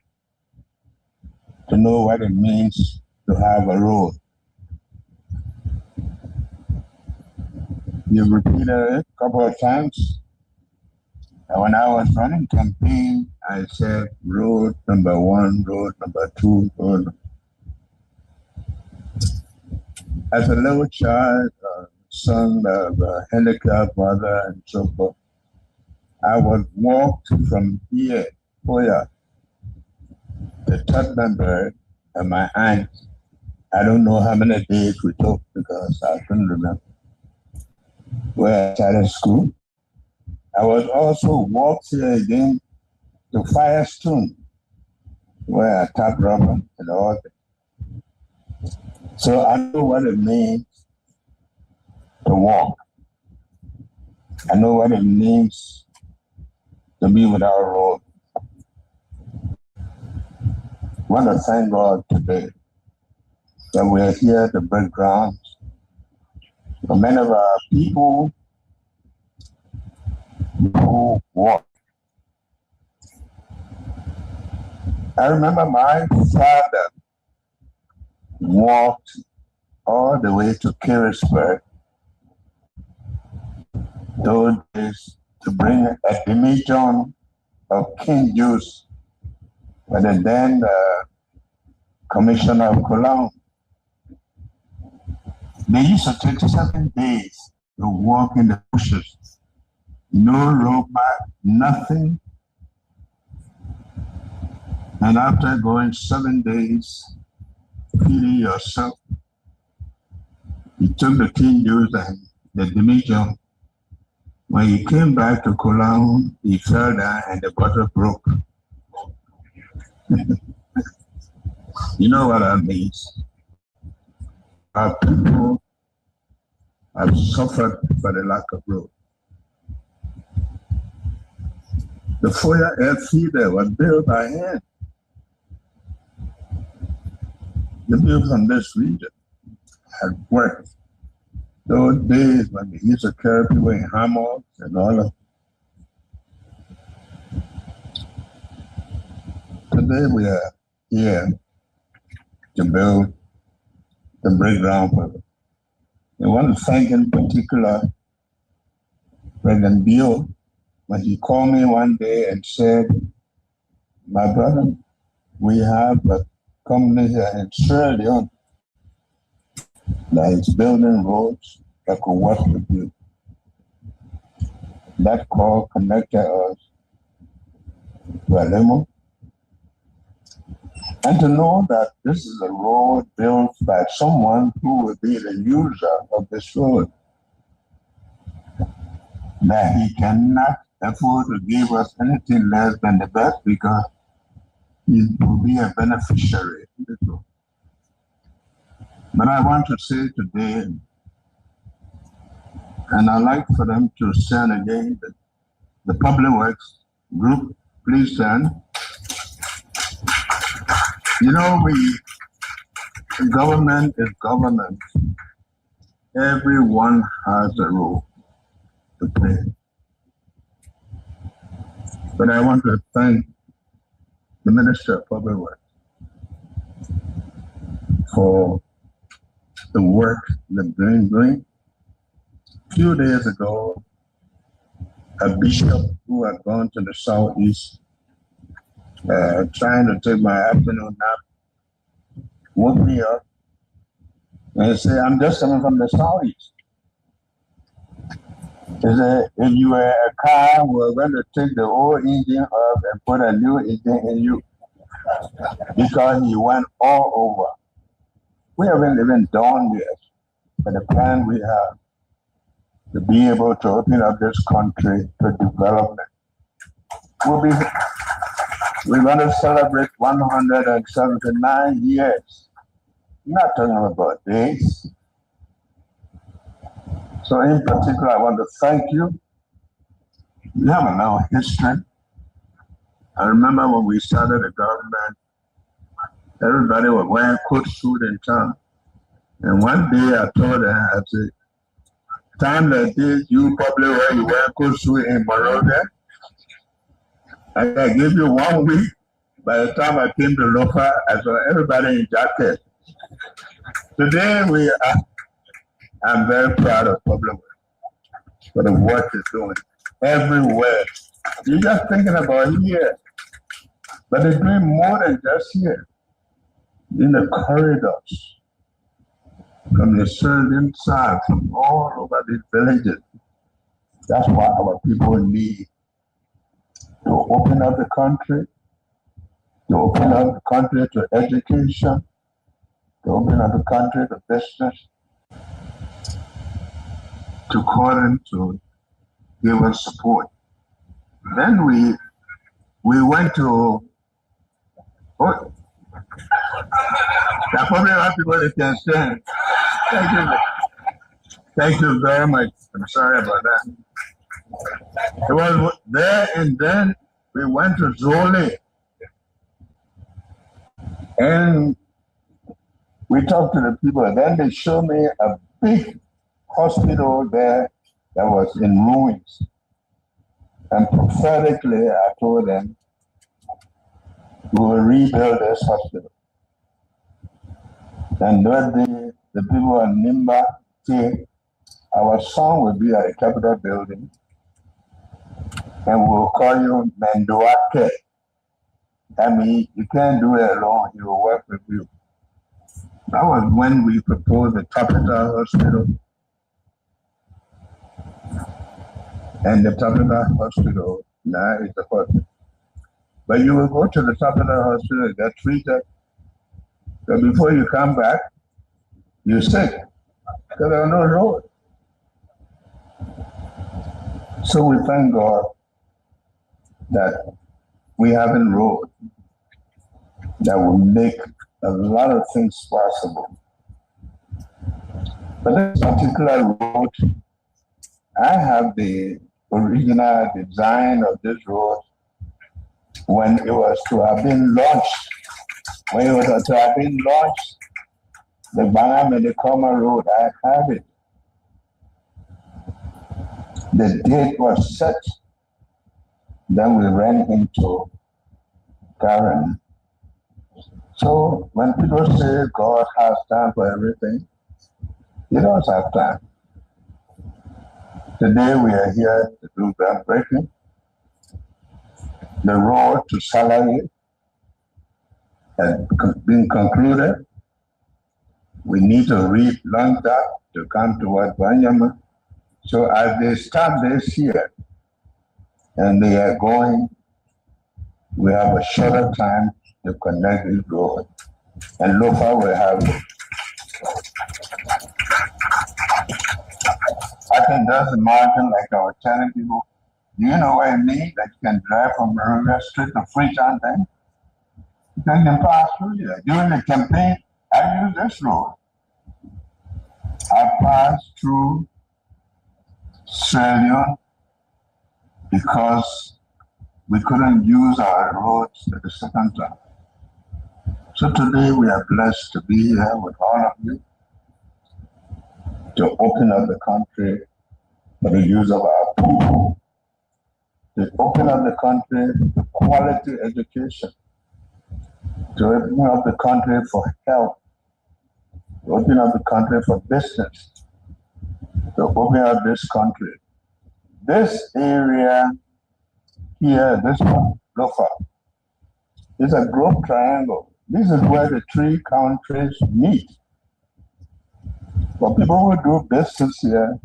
to know what it means to have a road. You've repeated it a couple of times. And when I was running campaign, I said road number 1, road number 2, road. As a little child, son of a handicapped mother and so forth, I was walked from here, Koya, to Tottenberg, and my aunt. I don't know how many days we took because I couldn't remember where I started school. I was also walked here again to Firestone, where I tapped rubber and all that. So I know what it means to walk. I know what it means to be without a road. I want to thank God today that we are here to break ground for many of our people who walk. I remember my father walked all the way to Carisburg those days to bring a demijohn of King Juice by the then Commissioner of Cologne. They used to take 7 days to walk in the bushes. No rope mat, nothing. And after going 7 days, feeding yourself, he took the King Juice and the demijohn. When he came back to Cologne, he fell down and the bottle broke. You know what that means? Our people have suffered for the lack of road. The Foya Air Feeder was built by hand. The people from this region had worked. Those days when they used to carry people in hammocks and all of. Today we are here to build the breakground for it. I want to thank in particular President Bio when he called me one day and said, my brother, we have a company here in Sierra Leone that is building roads that could work with you. That call connected us to Alemo. And to know that this is a road built by someone who will be the user of this road, that he cannot afford to give us anything less than the best because he will be a beneficiary. But I want to say today, and I'd like for them to stand again, that the Public Works group, please stand. You know, government is government. Everyone has a role to play. But I want to thank the Minister of Public Works for the work they've been doing. A few days ago, a bishop who had gone to the southeast, trying to take my afternoon nap, woke me up and said, I'm just coming from the southeast. He said, if you were a car, we're going to take the old engine off and put a new engine in you. Because he went all over. We haven't even done yet, but the plan we have to be able to open up this country to development. We're going to celebrate 179 years. I'm not talking about days. So in particular, I want to thank you. We have a long history. I remember when we started the government, everybody was wearing coat suit in town. And one day I told them, I said, time like this, you probably wear coat suit in Monrovia. I gave you 1 week. By the time I came to Lofa, I saw everybody in jacket. Today I'm very proud of Public Works for the work it's doing everywhere. You're just thinking about here, but they're doing more than just here. In the corridors, from the southern side, from all over these villages. That's what our people need. To open up the country, to open up the country to education, to open up the country to business, to call them to give us support. Then we went to, I probably have people that can stand. Thank you very much. I'm sorry about that. It was there, and then we went to Zole. And we talked to the people, and then they showed me a big hospital there that was in ruins. And prophetically, I told them, we will rebuild this hospital. And that day, the people at Nimba say, our son will be at the Capitol building, and we'll call you Mendoake. I mean, you can't do it alone, he will work with you. That was when we proposed the Capital Hospital. And the Capital Hospital now is the hospital. But you will go to the Capital Hospital and get treated. But before you come back, you're sick because there are no roads. So we thank God that we have a road that will make a lot of things possible. But this particular road, I have the original design of this road when it was to have been launched. When it was to have been launched, the Banga-Medikoma Road, I have it. The date was set. Then we ran into Karen. So when people say God has time for everything, He does have time. Today we are here to do groundbreaking. The road to Salary has been concluded. We need to relaunch that to come toward Banyama. So as they start this year and they are going, we have a shorter time to connect this road. And Lofa will have I can just imagine, like I was telling people, do you know what I mean? That you can drive from River Street to Freetown then? You can pass through here. During the campaign, I used this road. I passed through Sierra Leone because we couldn't use our roads at the second time. So today we are blessed to be here with all of you to open up the country for the use of our people, to open up the country for quality education, to open up the country for health, to open up the country for business, to open up this country. This area here, this one, Lofa, is a globe triangle. This is where the three countries meet. For people who do business here,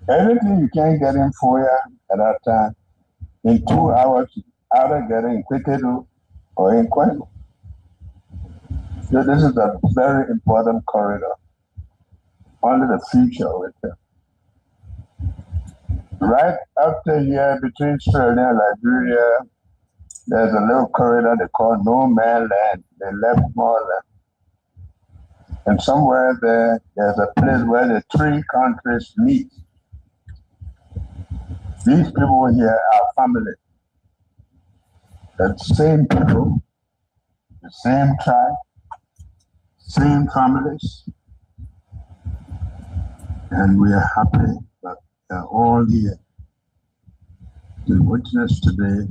everything you can get in Foya at that time, in 2 hours, either get in Kwikedu or in Kwenu. So this is a very important corridor. Only the future with it. Right after here, between Australia and Liberia, there's a little corridor they call No Man Land. They left more land. And somewhere there, there's a place where the three countries meet. These people here are family. The same people, the same tribe, same families. And we are happy that they're all here to witness today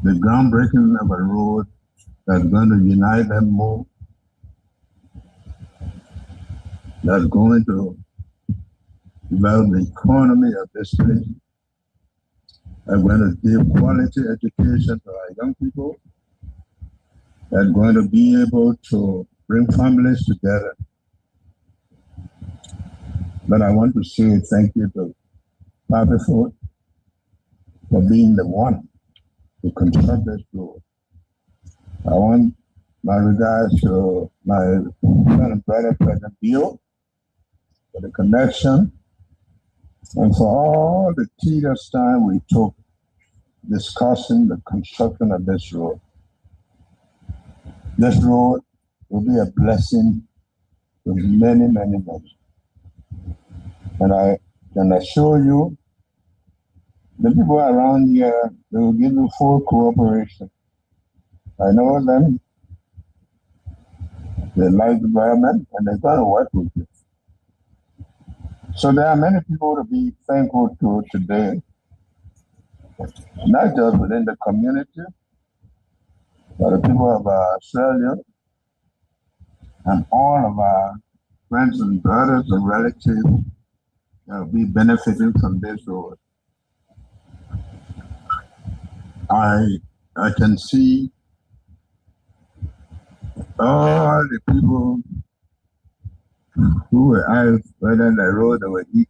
the groundbreaking of a road that's going to unite them more, that's going to develop the economy of this place, that's going to give quality education to our young people, that's going to be able to bring families together. But I want to say thank you to Papi Ford for being the one to construct this road. I want my regards to my friend and brother, President Bill, for the connection and for all the tedious time we took discussing the construction of this road. This road will be a blessing to many, many, many. And I can assure you, the people around here, they will give you full cooperation. I know them. They like the environment and they're going to work with you. So there are many people to be thankful to today, not just within the community, but the people of Australia and all of our friends and brothers and relatives that will be benefiting from this road. I can see all the people who were out whether the road or eat.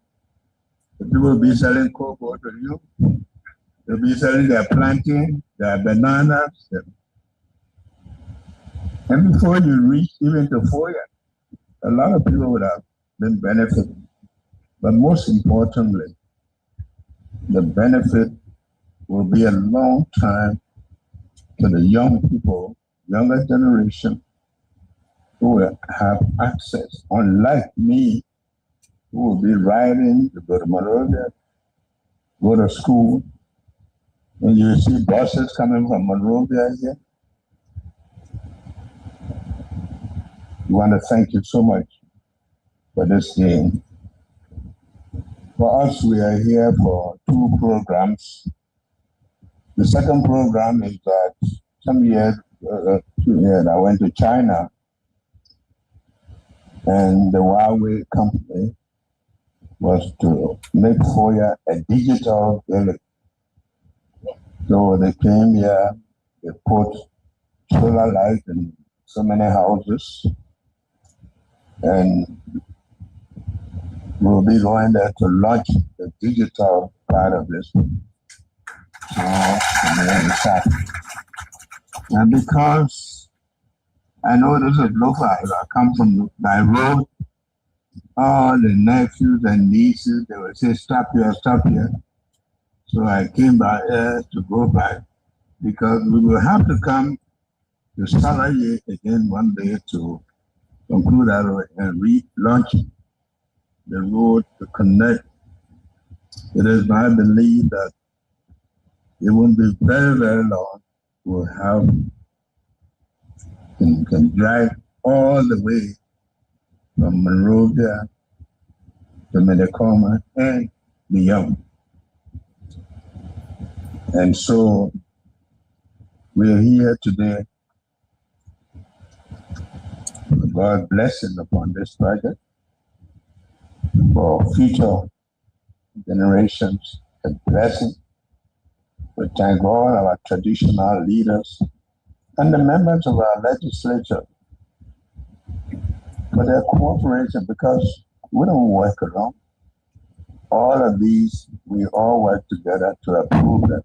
The people will be selling cocoa to you. They'll be selling their plantain, their bananas. And before you reach even to Foya, a lot of people would have been benefiting. But most importantly, the benefit will be a long time to the young people, younger generation, who will have access, unlike me, who will be riding to go to Monrovia, go to school, and you see buses coming from Monrovia here. We want to thank you so much for this day. For us, we are here for 2 programs. The second program is that some years, 2 years, I went to China, and the Huawei company was to make Foya a digital village. So they came here, they put solar light in so many houses, and we'll be going there to launch the digital part of this. And because I know this is Lofa, I come from my road, all the nephews and nieces, they would say, stop here, stop here. So I came by here to go back because we will have to come to Salaye again one day to conclude our road and relaunch the road to connect. It is my belief that it won't be very, very long. We'll have, can drive all the way from Monrovia to Medicoma and beyond. And so we're here today God's blessing upon this project for future generations, a blessing. We thank all our traditional leaders and the members of our legislature for their cooperation, because we don't work alone. All of these, we all work together to approve them.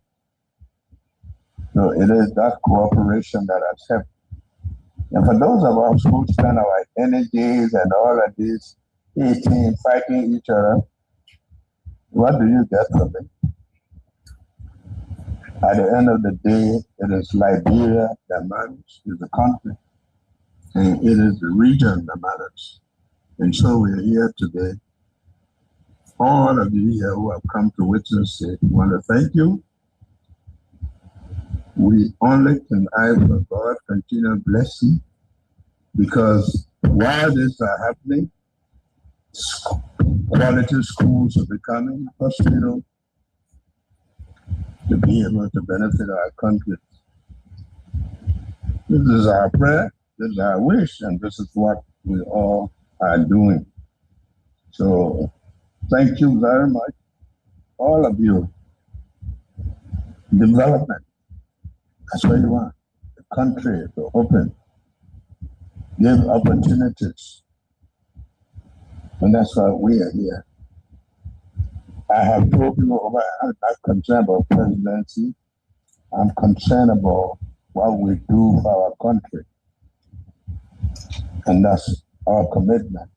So it is that cooperation that has helped. And for those of us who spend our energies and all of this eating, fighting each other, what do you get from it? At the end of the day, it is Liberia that matters, is the country, and it is the region that matters. And so we are here today. All of you here who have come to witness it, we want to thank you. We only can ask for God continual blessing, because while this are happening, quality schools are becoming hospitals to be able to benefit our country. This is our prayer, this is our wish, and this is what we all are doing. So thank you very much, all of you. Development, that's what you want. The country to open, give opportunities. And that's why we are here. I have told people, I'm not concerned about presidency. I'm concerned about what we do for our country. And that's our commitment.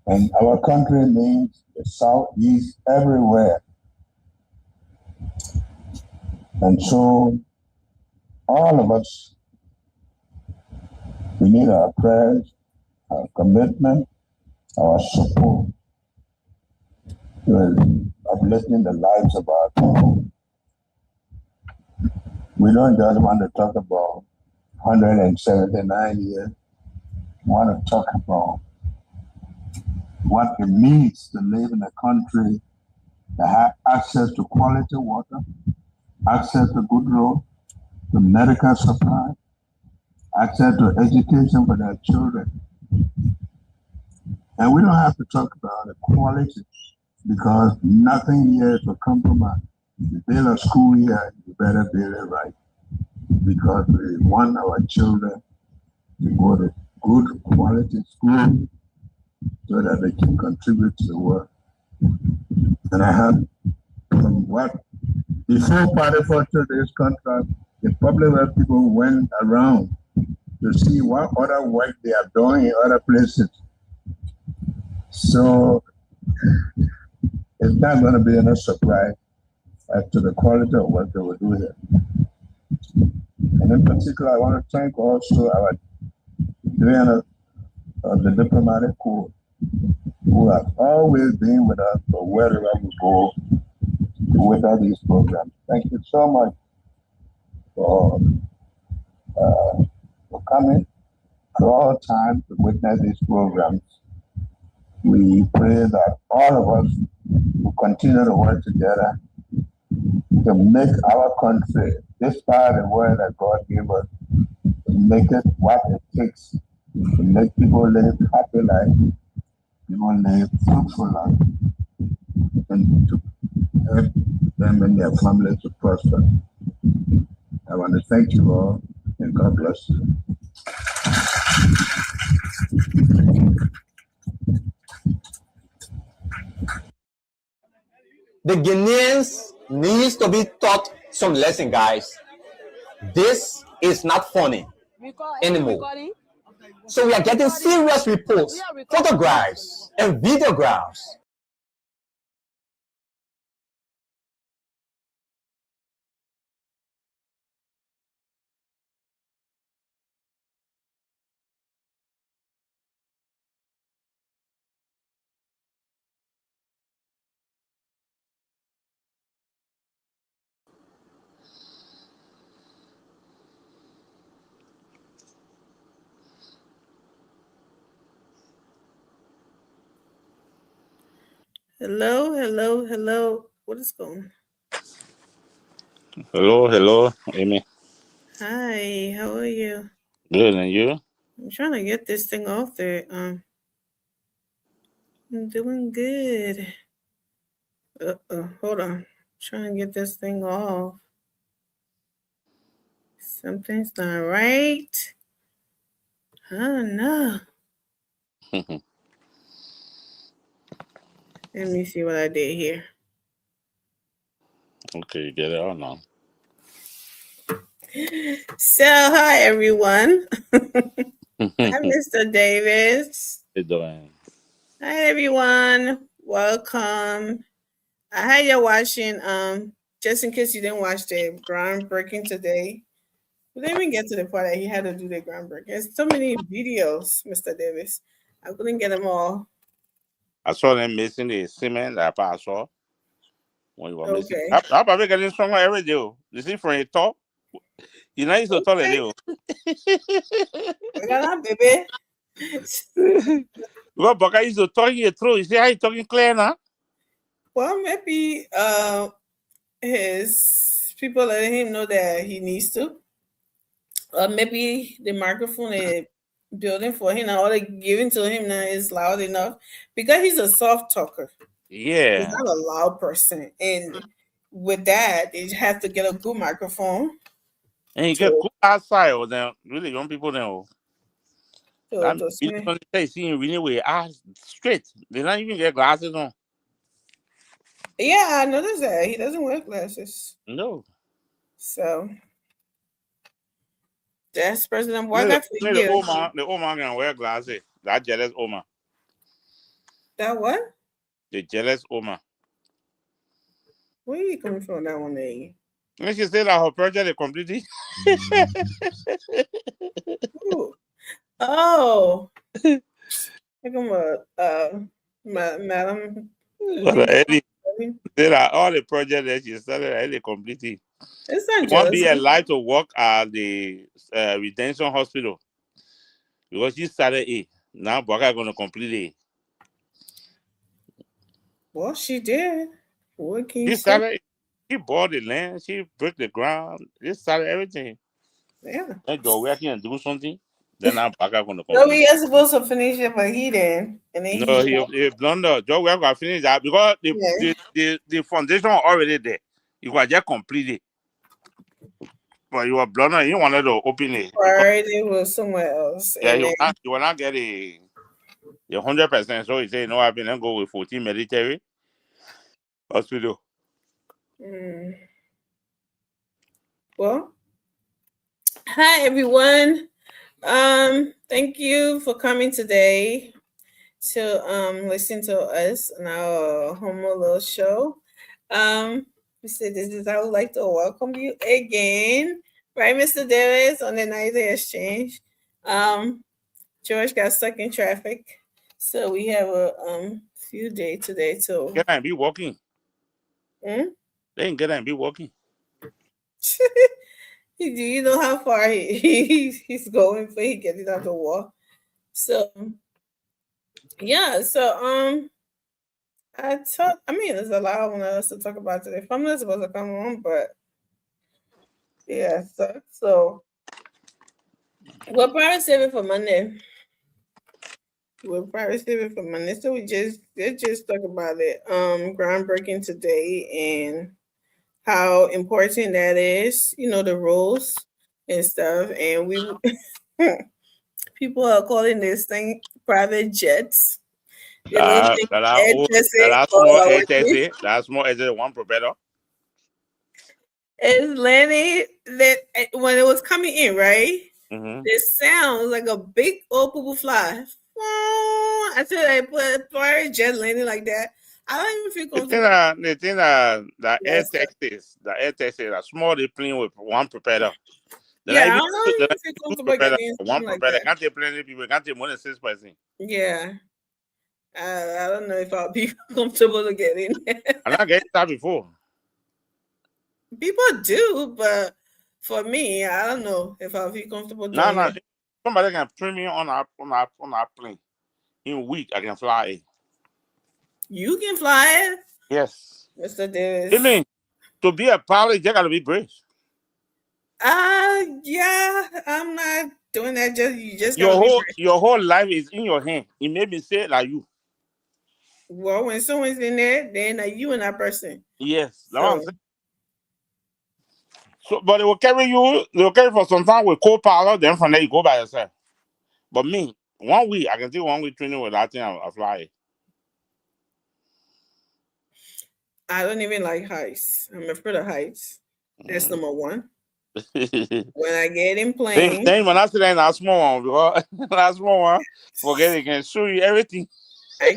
And our country means the Southeast, everywhere. And so all of us, we need our prayers, our commitment, our support to uplifting the lives of our people. We don't just want to talk about 179 years. We want to talk about what it means to live in a country that has access to quality water, access to good roads, to medical supply, access to education for their children. And we don't have to talk about the quality, because nothing here is a compromise. You build a school here, you better build it right, because we want our children to go to good quality school so that they can contribute to the world. And I have, from what, before Party for today's contract, the public health people went around to see what other work they are doing in other places. So it's not going to be any surprise as to the quality of what they will do here. And in particular, I want to thank also our trainer of the diplomatic corps, who have always been with us for wherever we go with all these programs. Thank you so much for coming at all times to witness these programs. We pray that all of us will continue to work together to make our country, this part of the world that God gave us, to make it what it takes to make people live happy life, people live fruitful life, and to help them and their families to prosper. I want to thank you all, and God bless you. The Ghanaians needs to be taught some lesson, guys. This is not funny anymore. So we are getting serious reports, photographs, and videographs. Hello, hello, hello. What is going on? Hello, Amy. Hi, how are you? Good, and you? I'm trying to get this thing off there. I'm doing good. Hold on. I'm trying to get this thing off. Something's not right. I don't know. Let me see what I did here. Okay, you get it all now. So, hi everyone. Hi, Mr. Davis. How you doing? Hi everyone. Welcome. I heard you're watching. Just in case you didn't watch the groundbreaking today, we didn't even get to the part that he had to do the groundbreaking. There's so many videos, Mr. Davis. I couldn't get them all. I saw them missing the cement that I saw when you were missing. Okay. I'm probably getting stronger every day. You see, from a top, you know, he's so tall a little. Baby. Well, Baka is talking it through. You see how he's talking clear now? Well, maybe his people letting him know that he needs to. Maybe the microphone is building for him now, or they giving to him now is loud enough because he's a soft talker. Yeah. He's not a loud person. And with that, they have to get a good microphone. And you get good outside, or then really young people know. You say seeing really with eyes straight. They don't even get glasses on. Yeah, I noticed that. He doesn't wear glasses. No. So that's President Boy. The old man can wear glasses. That jealous Oma. That what? The jealous Oma. Where are you coming from that one day? And she said that her project is completed. Oh. Talking about Madam. There are all the projects that she started already completed. It's not she won't be allowed to work at the Redemption Hospital because she started it. Now Baka is going to complete it. Well, she did. What can you She say? started. She bought the land. She broke the ground. She started everything. Yeah. Then go working and do something. Then now Baka going to complete. No, we are supposed to finish it, but he didn't. And then no, he blundered. Joe work got finished that because the foundation already there. You got just complete it. But you were blunder. You wanted to open it. Right, it was somewhere else. Yeah, you will not get the 100%. So he said, no, I've been go with 14 military hospital. Well, hi everyone. Thank you for coming today to listen to us on our Homo Little show. We said this is I would like to welcome you again, right, Mr. Davis, on the night of the exchange. George got stuck in traffic, so we have a few days today to get and be walking. They ain't get and be walking. Do you know how far he's going for he getting out the wall? So yeah, so I mean there's a lot I want us to talk about today. I'm not supposed to come on, but yeah, so we're probably saving for Monday. So let's just talk about it. Groundbreaking today and how important that is, the rules and stuff. And we people are calling this thing private jets. That's more as one propeller. It's landing that when it was coming in, right? Mm-hmm. It sounds like a big old poo fly. I said I put a private jet landing like that. I don't even feel comfortable. The thing that air taxis, a small plane with one propeller. Yeah, I don't even feel comfortable getting one propeller. Like can't take plenty people. Can't take more than 6 person. Yeah, I don't know if I'll be comfortable to get in. I'm not getting that before. People do, but for me, I don't know if I'll be comfortable. No. Somebody can put me on our plane. In a week, I can fly it. You can fly it? Yes. Mr. Davis. I mean, to be a pilot, you got to be brave. Yeah, I'm not doing that. You just gotta your whole life is in your hand. It made me say like you. Well, when someone's in there, then you and that person. Yes, that's what I'm saying. So, but they will carry you. They will carry for some time with co-pilot. Then from there you go by yourself. But me, 1 week I can do 1 week training with thing. I fly. I don't even like heights. I'm afraid of heights. That's number one. When I get in plane. Then when I sit there in that small one, because that small one, forget it can show you everything. I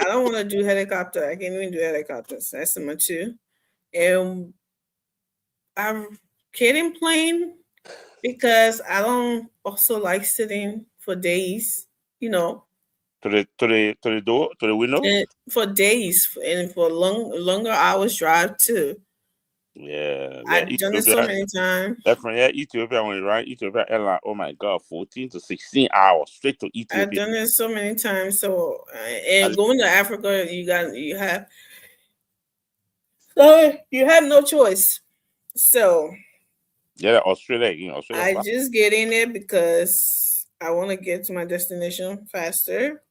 don't want to do helicopter. I can't even do helicopters. That's number two. And I'm getting plane because I don't also like sitting for days, you know. To the door, to the window? And for days and for longer hours drive too. Yeah. I've done it so many times. That's from Ethiopia when you ride Ethiopia Airline. Oh my God, 14 to 16 hours straight to Ethiopia. I've done it so many times. So and going to Africa, you have no choice. So yeah, Australia. I just get in there because I want to get to my destination faster.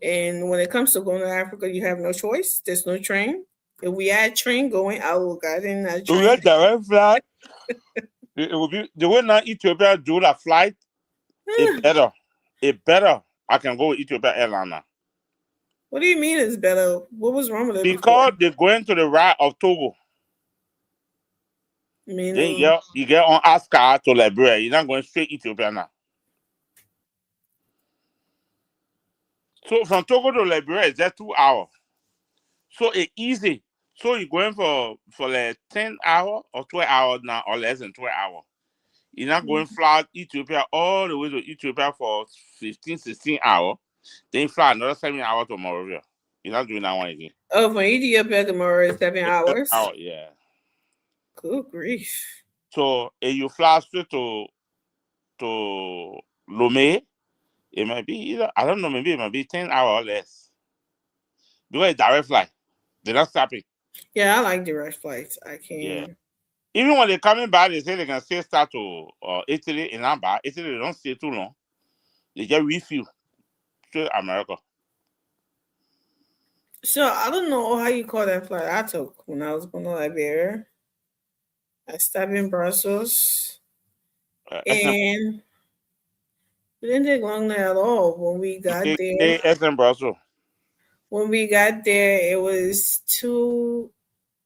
And when it comes to going to Africa, you have no choice. There's no train. If we had a train going, I will get in that train. We had direct flight. It will be the way now Ethiopia do that flight. It better. I can go with Ethiopia Airline now. What do you mean it's better? What was wrong with it? Because they're going to the right of Togo. Then you get on Ascar to Liberia. You're not going straight Ethiopia now. So from Togo to Liberia is just 2 hours. So it's easy. So you're going for like 10 hours or 12 hours now, or less than 12 hours. You're not going fly Ethiopia all the way to Ethiopia for 15, 16 hours. Then fly another 7 hours to Monrovia. You're not doing that one again. Oh, from Ethiopia to Monrovia, 7 hours? Yeah. Good grief. So if you fly straight to Lomé, it might be either, I don't know, maybe it might be 10 hours or less. Because it's direct flight. They're not stopping. Yeah, I like direct flights. I can. Yeah. Even when they're coming back, they say they can still start to Italy and not back. Italy, they don't stay too long. They just refuel to America. So I don't know how you call that flight I took when I was going to Liberia. I stopped in Brussels. And it didn't take long there at all. When we got there. in Brussels. When we got there, it was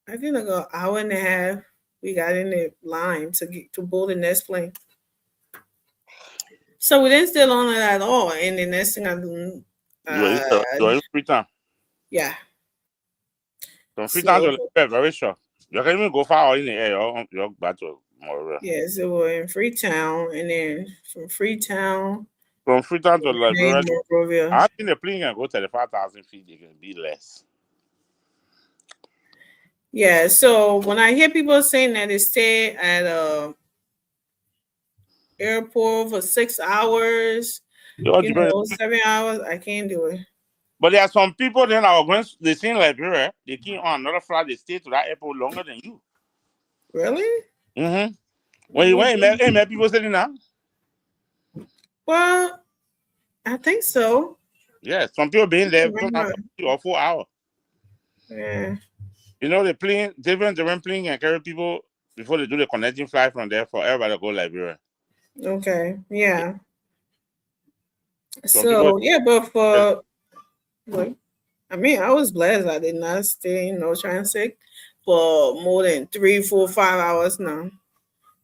I think like an hour and a half. We got in the line to board the next plane. So we didn't stay long at all. And the next thing I do, you're in Freetown. Yeah. From Freetown to Liberia, very short. You can even go far in the air. You're back to Monrovia. Yes, it was in Freetown, and then from Freetown to Liberia, I think the plane can go 35,000 feet. It can be less. Yeah, so when I hear people saying that they stay at a airport for 6 hours, 7 hours, I can't do it. But there are some people then they stay in Liberia, they came on another flight, they stay to that airport longer than you. Really? Mm-hmm. When you went, many people sitting now? Well, I think so. Yeah, some people been there for 3 or 4 hours. Yeah. You know, the plane, different plane can carry people before they do the connecting flight from there for everybody to go Liberia. Okay, yeah. So, yeah, but for, I mean, I was blessed. I did not stay in no transit for more than 3, 4, 5 hours now.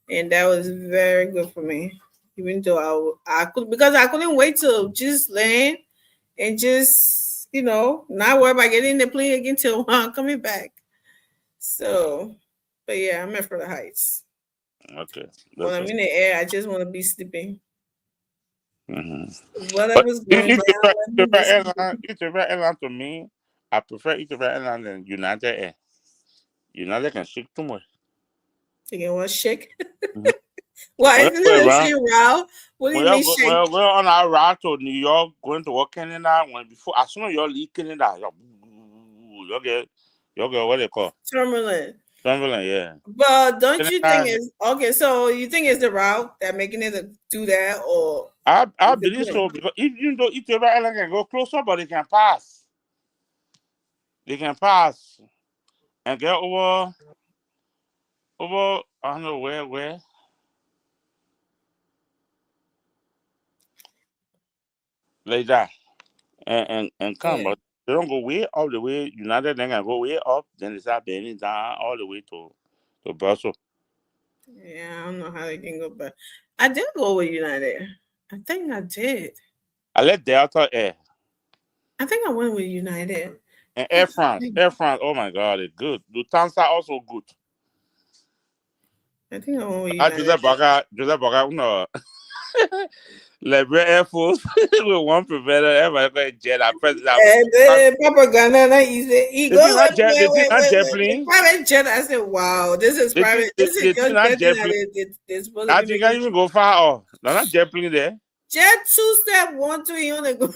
And that was very good for me. Even though I couldn't wait to just land and just, not worry about getting in the plane again till I'm coming back. So, but yeah, I'm afraid of heights. Okay. When I'm in the air, I just want to be sleeping. Mm-hmm. Whatever's going on. Ethiopia Airline to me, I prefer Ethiopia Airline than United Air. United can shake too much. You can want shake? Why isn't it a shake route? What do you mean shake? We're on our route to New York, going to work Canada. As soon as you leave Canada, you get what they call terminal. Cumberland, yeah. But don't you think it's okay? So you think it's the route that making it do that, or I believe so, because even though Ethiopia Airlines can go closer, but they can pass. They can pass and get over. I don't know where. Like that. And come, Yeah. but they don't go way all the way. United then can go way up, then they start bending down all the way to Brussels. Yeah, I don't know how they can go back. I did go with United. I think I did. I let Delta Air. I think I went with United. And Air France. Air France, oh my God, it's good. Lufthansa also good. I think I went with United. Joseph Boga, no. Liberia Air Force with one propeller, everybody got a jet. Propaganda, not easy. He goes not Zeppelin. Private jet. I said, "Wow, this is private. This is just not Zeppelin. I think I even go far off. They're not Zeppelin there. Jet 2-step 1, 2. You wanna go?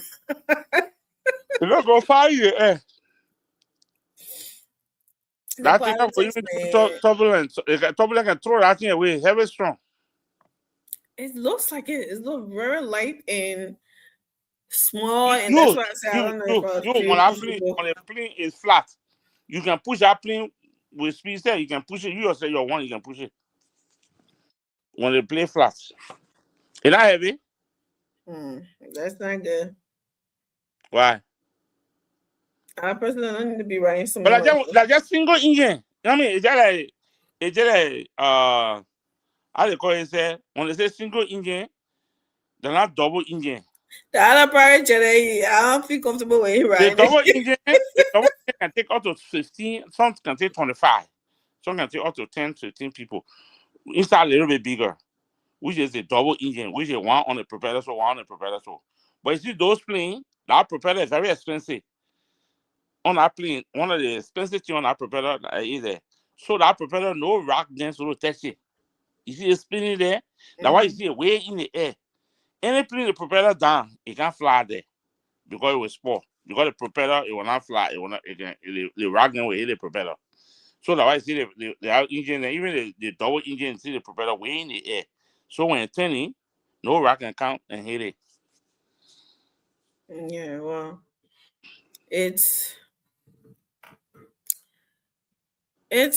You don't go far here. That thing for you turbulence. Turbulence can throw that thing away. Heavy strong. It looks like it. It looks very light and small, and that's why I said I don't know when a plane is flat, you can push that plane with speed. You can push it. You yourself, your one, you can push it. When the plane flat, it's not heavy. That's not good. Why? I personally don't need to be riding some. But like just single engine. You know what I mean? It's just like how they call it? Say when they say single engine, they're not double engine. The other private jet, I don't feel comfortable with it, right? The double engine can take up to 15. Some can take 25. Some can take up to 10, 15 people. Inside a little bit bigger, which is a double engine, which is one on the propeller, so one on the propeller. So, but you see those planes, that propeller is very expensive. On that plane, one of the expensive things on that propeller is there. So that propeller no rock dance to touch it. You see it spinning there. That's why you see it way in the air. Any plane the propeller down, it can't fly there because it will spoil. Because the propeller, it will not fly. It will not. The rock then will hit the propeller. So that's why you see the engine, even the double engine, see the propeller way in the air. So when it's turning, no rock can count and hit it. Yeah, well, it's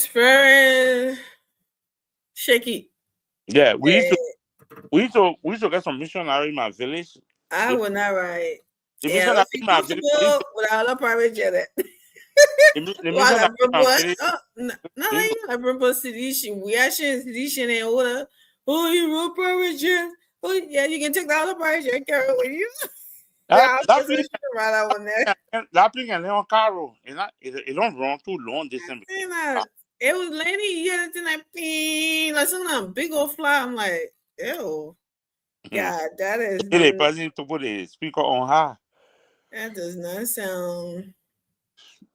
very shaky. Yeah, we used to get some missionary in my village. I would not ride. The missionary in my village without a private jet. Sedition. We actually sedition and order. Oh, you wrote private jet. Oh, yeah, you can take the other private jet carry with you. That plane can lay on cargo. It don't run too long distance. It was landing. You had to like some big old fly. I'm like, ew. Yeah, that is. It person to put a speaker on high. That does not sound.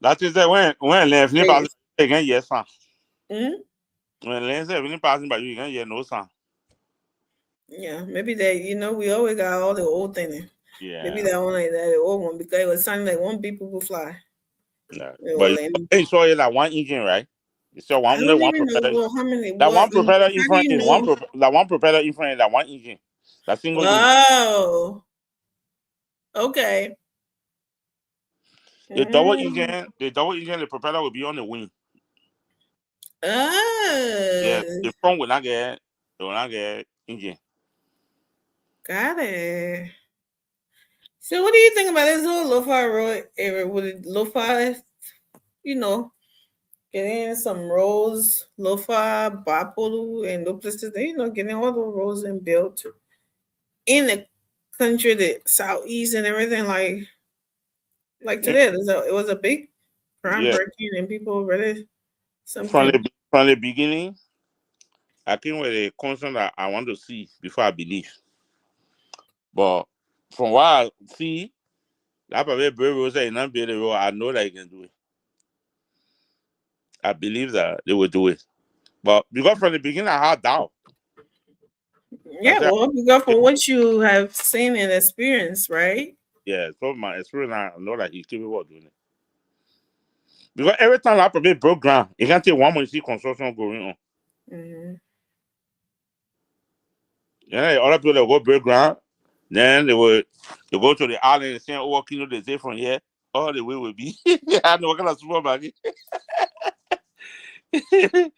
That is that when Lenny passing again, yes, son. When Lenny passing by you again, yeah, no sound. Yeah, maybe that we always got all the old things. Yeah. Maybe that one like that, the old one, because it was sounding like one big people fly. Yeah. But you saw it like one engine, right? You saw one propeller. That one propeller in front is one propeller in front is that one engine. That single engine. Oh. Okay. The double engine, the propeller will be on the wing. Oh. Yeah, the front will not get engine. Got it. So what do you think about this whole Lo-Fi road area? Would Lo-Fi, getting some roads, Lo-Fi, Bapolu, and those places, getting all the roads and built in the country, the southeast and everything, like today, it was a big groundbreaking, and people really something. From the beginning, I came with a concern that I want to see before I believe. But from what I see, that probably brave road say not build the road. I know that you can do it. I believe that they will do it. But because from the beginning I had doubt. Yeah, because from what you have seen and experienced, right? Yeah, so my experience, I know that he's capable of doing it. Because every time I probably broke ground, you can't take 1 month to see construction going on. Mm-hmm. Yeah, other people that go break ground, then they go to the island and say, "Oh, you know, they say from here, all the way will be." I know what kind of supermarket. You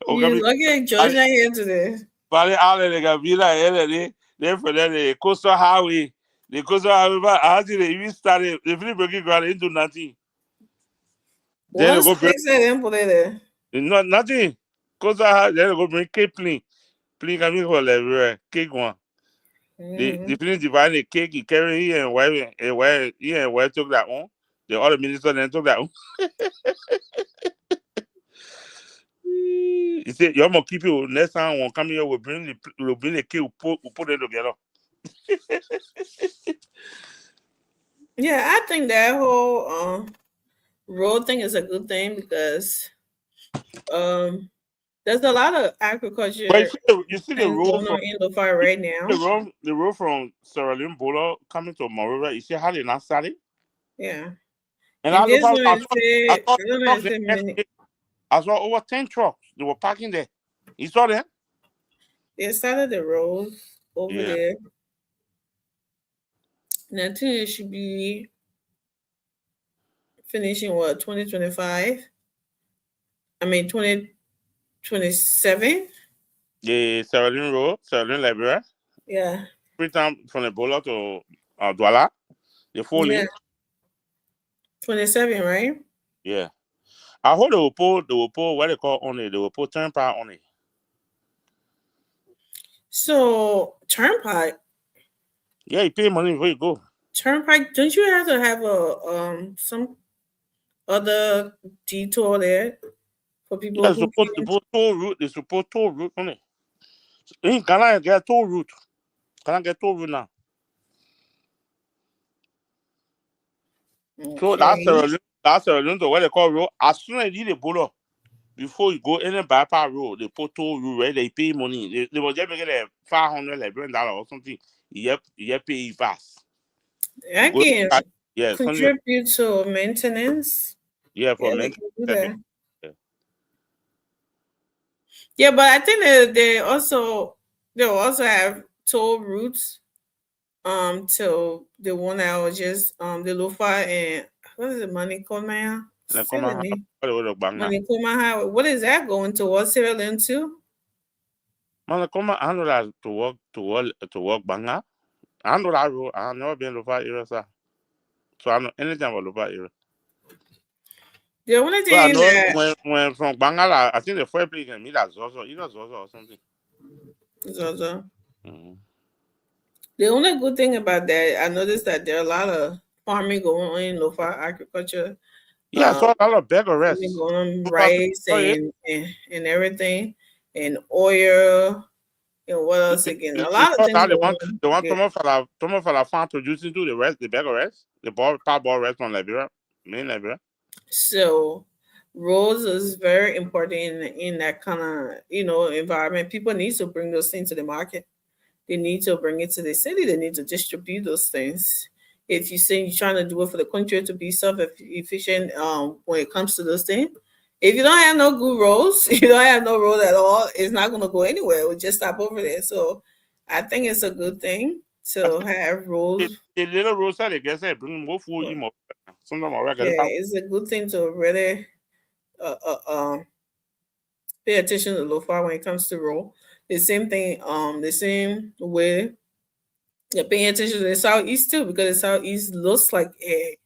lucky at Georgia here today. Bali Island, they can be like, they for the coastal highway. The coastal highway, but actually, they even started, they finish breaking ground into nothing. Then What they go break. sticks they put it there? Not nothing. Coastal highway, then they go bring cake plane. Plane coming for everywhere. Cake one. The finish dividing the cake, he carry here and where took that one. The other minister then took that one. He said, "You're gonna keep it next time when come here, we'll bring the cake, we'll put it together." Yeah, I think that whole road thing is a good thing because there's a lot of agriculture. But you see the road going on in the fire right now. The road from Sierra Leone Bola coming to Monrovia. You see how they not started? Yeah. And I saw over 10 trucks. They were parking there. You saw them? They started the road over there. And I think it should be finishing 2025? I mean 2027? The Sierra Leone Road, Sierra Leone Liberia. Yeah. Every time from Ebola to Douala, the 4 lane. 27, right? Yeah. I hope they will put what they call on it. They will put turnpike on it. So turnpike. Yeah, you pay money before you go. Turnpike, don't you have to have a some other detour there for people? Yeah, they put toll route. They support toll route on it. In Ghana, get toll route. Can I get toll route now? Okay. So that's Sierra Leone to what they call road. As soon as you the border, before you go any bypass road, they put toll route where they pay money. They will just make it $500 or something. You pay fast. Again, contribute to maintenance. Yeah, for maintenance. Yeah, but I think that they will also have toll routes. To the one that was just the Lofa and what is it, Manicoma? Manicoma Highway. What is that going towards Sierra Leone too? Manicoma, I know that to work Banga. I know that road. I've never been Lofa area, sir. So I know anything about Lofa area. The only thing that when from Bangala, I think the first place you can meet at Zozo, either Zozo or something. Zozo. The only good thing about that, I noticed that there are a lot of farming going on in Lofa agriculture. Yeah, I saw a lot of beggar rest. Going on rice and everything, and oil, and what else again? A lot of things. The one Tomo for the farm producing to the beggar rest, the ball rest from Liberia, main Liberia. So roads is very important in that kind of environment. People need to bring those things to the market. They need to bring it to the city. They need to distribute those things. If you say you're trying to do it for the country to be self-efficient when it comes to those things, if you don't have no good roads, you don't have no road at all, it's not going to go anywhere. It will just stop over there. So I think it's a good thing to have roads. The little roads that they get say bring more food in more. It's a good thing to really pay attention to Lofa when it comes to road. The same thing, the same way you're paying attention to the Southeast too, because the Southeast looks like it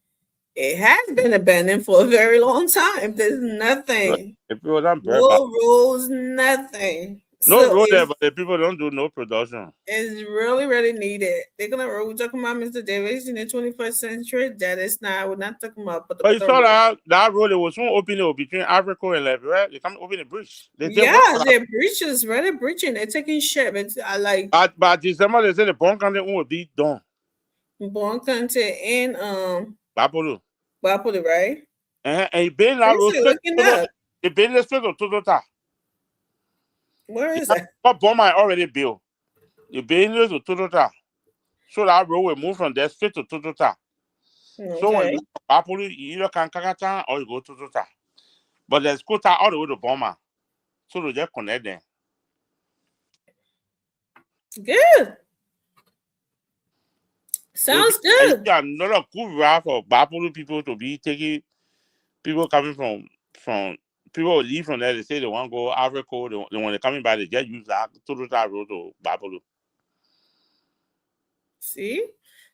has been abandoned for a very long time. There's nothing. No roads, nothing. No road there, but the people don't do no production. It's really, really needed. We're talking about Mr. Davis in the 21st century. That is not, we're not talking about. But you saw that road, it was soon opening between Africa and Liberia. They can't open the bridge. Their bridge is really breaching. They're taking shape. It's like. But December, they said the Bon County will be done. Bon County and Bapolo, right? And been that road. It been the straight to Totota. Where is that? What bomb I already built? The business to Totota. So that road will move from there straight to Totota. Okay. So when you Apoli, you either can Kakata or you go to Totota. But there's quota all the way to Burma. So they just connect them. Good. Sounds good. Yeah, another good route for Bapolu people to be taking people coming from people who leave from there. They say they want to go Africa. They when they're coming back, they just use that total road to Bapolu. See,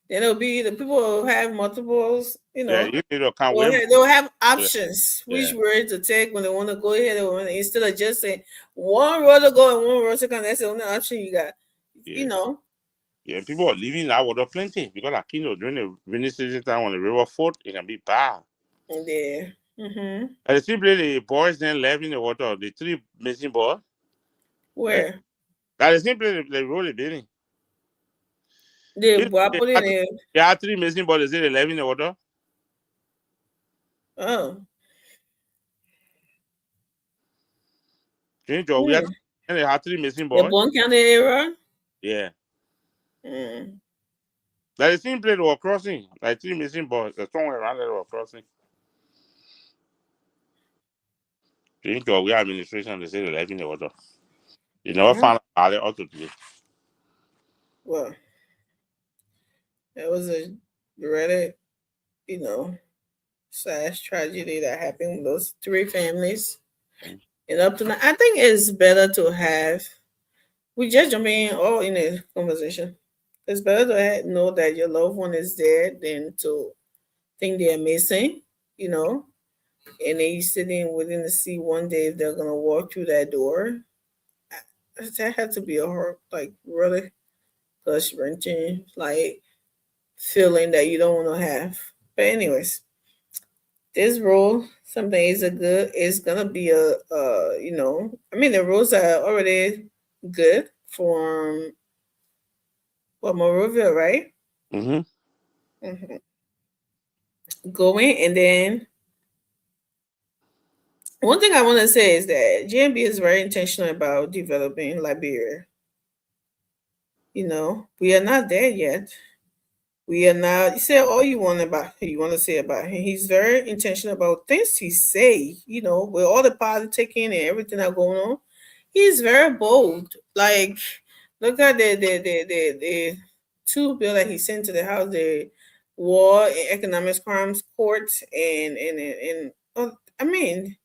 then it'll be the people who have multiples. You know, Yeah, they'll have options Yeah. which road to take when they want to go here. They want instead of just saying one road to go and one road to come. That's the only option you got. Yeah. You know. Yeah, people are leaving that water plenty because like during the rainy season time when the river flood, it can be bad. Yeah. Mm-hmm. And simply the boys then left in the water. The 3 missing boys. Where? That is simply the road is building. They had 3 missing boys. They say they left in the water. Oh. And they had 3 missing boys. The Bond County area. Yeah. That is simply they were crossing. Like 3 missing boys. There's somewhere around there they were crossing. During Georgia administration, they say they left in the water. They never found out about it today. Well, that was a really, sad tragedy that happened with those 3 families. And up to now, I think it's better to have. We just jump in all in a conversation. It's better to know that your loved one is dead than to think they're missing, and then you're sitting waiting to see one day if they're gonna walk through that door. That had to be a hard, really gush wrenching, feeling that you don't want to have. But anyways, this rule, something is gonna be the rules are already good for Monrovia, right? Mm-hmm. Going, and then one thing I want to say is that GMB is very intentional about developing Liberia. We are not there yet. We are not. You say all you want to say about him. He's very intentional about things he say. With all the politicking and everything that going on, he's very bold. Like, look at the 2 bill that he sent to the House, the War and Economic Crimes Court, and I mean,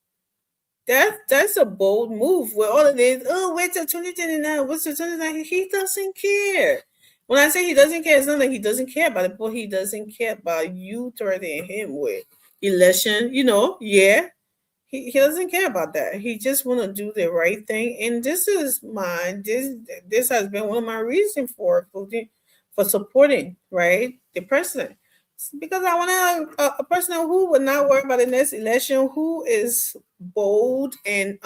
that's a bold move. With all of this, wait till 2029. What's the 2029? He doesn't care. When I say he doesn't care, it's not like he doesn't care about it, but he doesn't care about you threatening him with election. Yeah. He doesn't care about that. He just want to do the right thing. And this is this has been one of my reasons for supporting, right, the president. Because I want a person who would not worry about the next election, who is bold and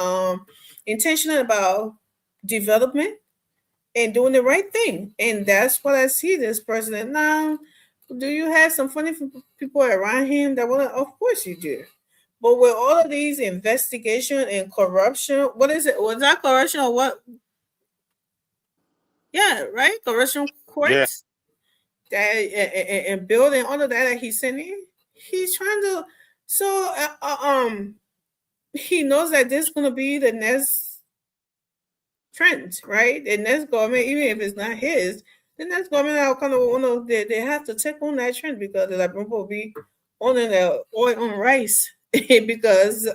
intentional about development and doing the right thing. And that's what I see this president. Now, do you have some funny people around him that want to? Of course you do. But with all of these investigation and corruption, what is it? Was that corruption or what? Yeah, right? Corruption courts. Yeah. That and building all of that he's sending. He's trying to. So he knows that this is going to be the next trend, right? The next government, even if it's not his, the next government are kind of they have to take on that trend because the Liberia will be on the oil on rice because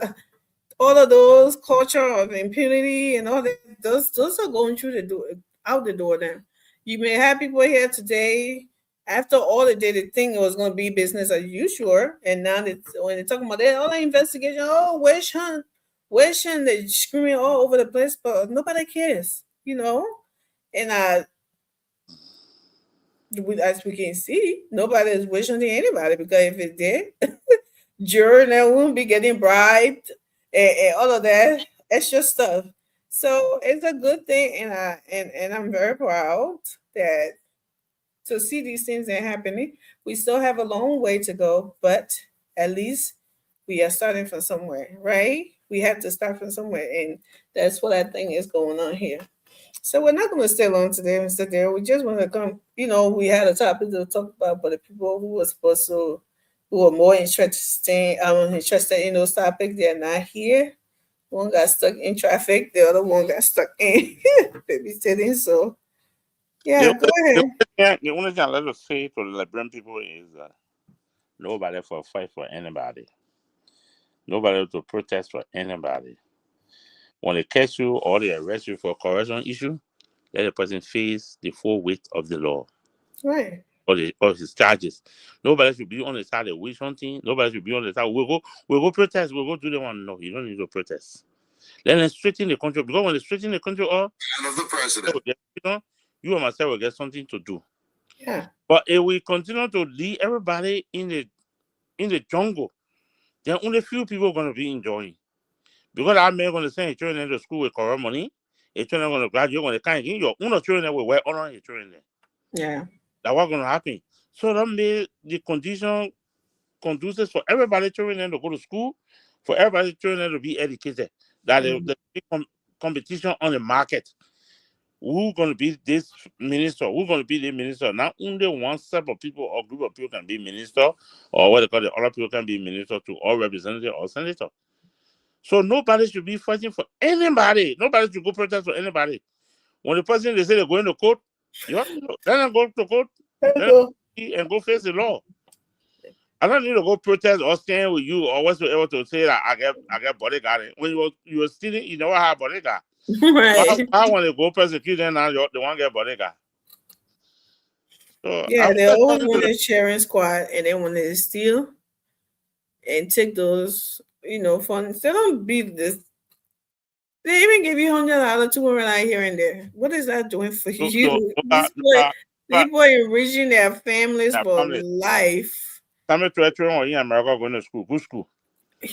all of those culture of impunity and all that those are going through the door, out the door. Then you may have people here today. After all they did, they think it was going to be business as usual, and now when they're talking about that, all the investigation, witch hunt, they're screaming all over the place, but nobody cares, And as we can see, nobody is wishing to anybody because if it did, jury now wouldn't be getting bribed and all of that extra stuff. So it's a good thing, and I'm very proud that. To see these things that are happening. We still have a long way to go, but at least we are starting from somewhere, right? We have to start from somewhere, and that's what I think is going on here. So we're not going to stay long today, Mr. Dale. We just want to come, we had a topic to talk about, but the people who were supposed to who are more interested in those topics, they're not here. One got stuck in traffic, the other one got stuck in babysitting. So, yeah, go ahead. The only thing I like to say to the Liberian people is nobody for fight for anybody. Nobody to protest for anybody. When they catch you or they arrest you for a corruption issue, let the person face the full weight of the law. Right. Or his charges. Nobody should be on the side of witch hunting. Nobody should be on the side. We'll go protest. We'll go do the one. No, you don't need to protest. Let them straighten the country. Because when they straighten the country up, the president, you and myself will get something to do. Yeah. But if we continue to leave everybody in the jungle, then only few people are going to be enjoying. Because our men are going to send children into school with corrupt money. If children are going to graduate, when they can't get your own children will wear honor your children there. Yeah. That's what's going to happen. So that made the condition conducive for everybody children to go to school, for everybody children to be educated. That the competition on the market. Who's going to be this minister? Who's going to be the minister? Not only one set of people or group of people can be minister, or what they call the other people can be minister to, or representative or senator. So nobody should be fighting for anybody. Nobody should go protest for anybody. When the person they say they're going to court, you have to then go to court and go face the law. I don't need to go protest or stand with you or whatsoever to say that I get bodyguard. When you were stealing, you never have bodyguard. Right. I want to go persecute them now. The one get bodyguard. So yeah, they always want a sharing squad, and then when they steal and take those, funds, they don't beat this. They even give you $100, $200 here and there. What is that doing for you? People are enriching their families for life. Some children in America going to school. Good school.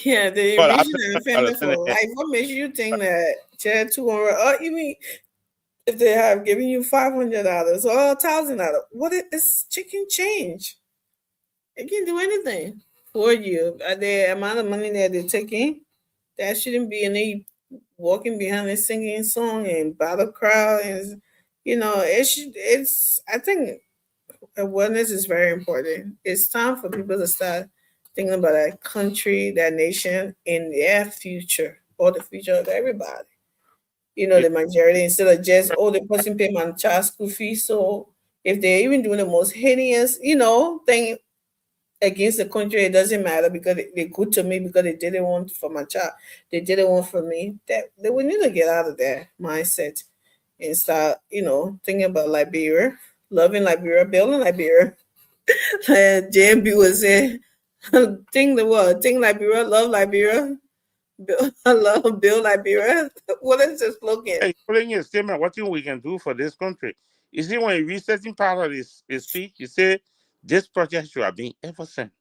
Yeah, they're enriching their family for life. What makes you think that $200, or even if they have given you $500 or $1,000, what is chicken change? It can do anything for you. The amount of money that they're taking, that shouldn't be any walking behind and singing song and battle crowd, and I think awareness is very important. It's time for people to start thinking about that country, that nation, and their future, or the future of everybody. The majority, instead of just the person pay my child school fee. So if they're even doing the most heinous, thing against the country, it doesn't matter because they're good to me because they didn't want for my child. They didn't want for me. That they would need to get out of their mindset and start, thinking about Liberia, loving Liberia, building Liberia. JMB was saying, think Liberia, love Liberia, build Liberia. What is this slogan? Hey, putting a statement, what thing we can do for this country? You see, when you read certain part of his speech, you say, this project should have been ever sent.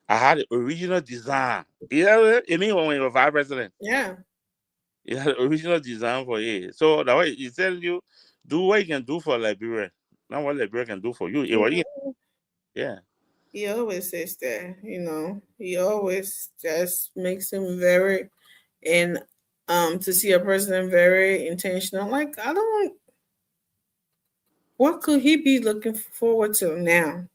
I had the original design. You mean when you were vice president? Yeah. You had the original design for it. So that way, he tells you, do what you can do for Liberia, not what Liberia can do for you. Yeah. He always says that, he always just makes him very, and to see a person very intentional. Like, what could he be looking forward to now?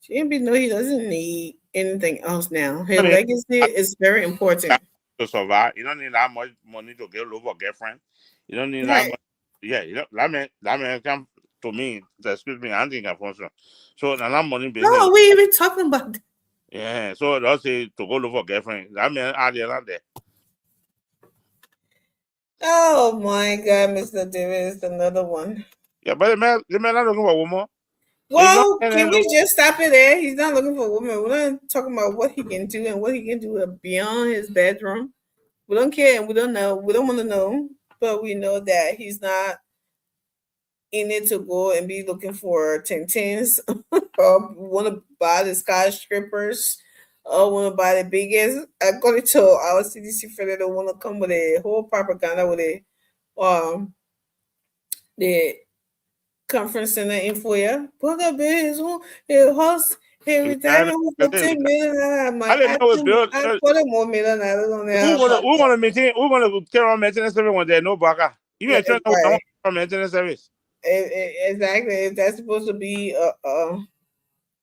JMB know he doesn't need anything else now. His legacy is very important. To survive, you don't need that much money to get over a girlfriend. You don't need that much. Yeah, that man come to me. Excuse me, I think I function. So now that money. No, we even talking about that. Yeah, so they'll say to go look for a girlfriend. That man out there. Oh my God, Mr. Davis, another one. Yeah, but the man not looking for a woman. Well, can we just stop it there? He's not looking for a woman. We're not talking about what he can do and what he can do beyond his bedroom. We don't care and we don't know. We don't want to know, but we know that he's not in it to go and be looking for 10-10s or want to buy the skyscrapers or want to buy the biggest. According to our CDC friend, they want to come with a whole propaganda with the conference center in Foya. Put up his house. He retired for $10 million. I put more $1 million on there. We're gonna maintain. We're gonna carry on maintenance service when there's no baka. You ain't trying to maintenance service. Exactly. If that's supposed to be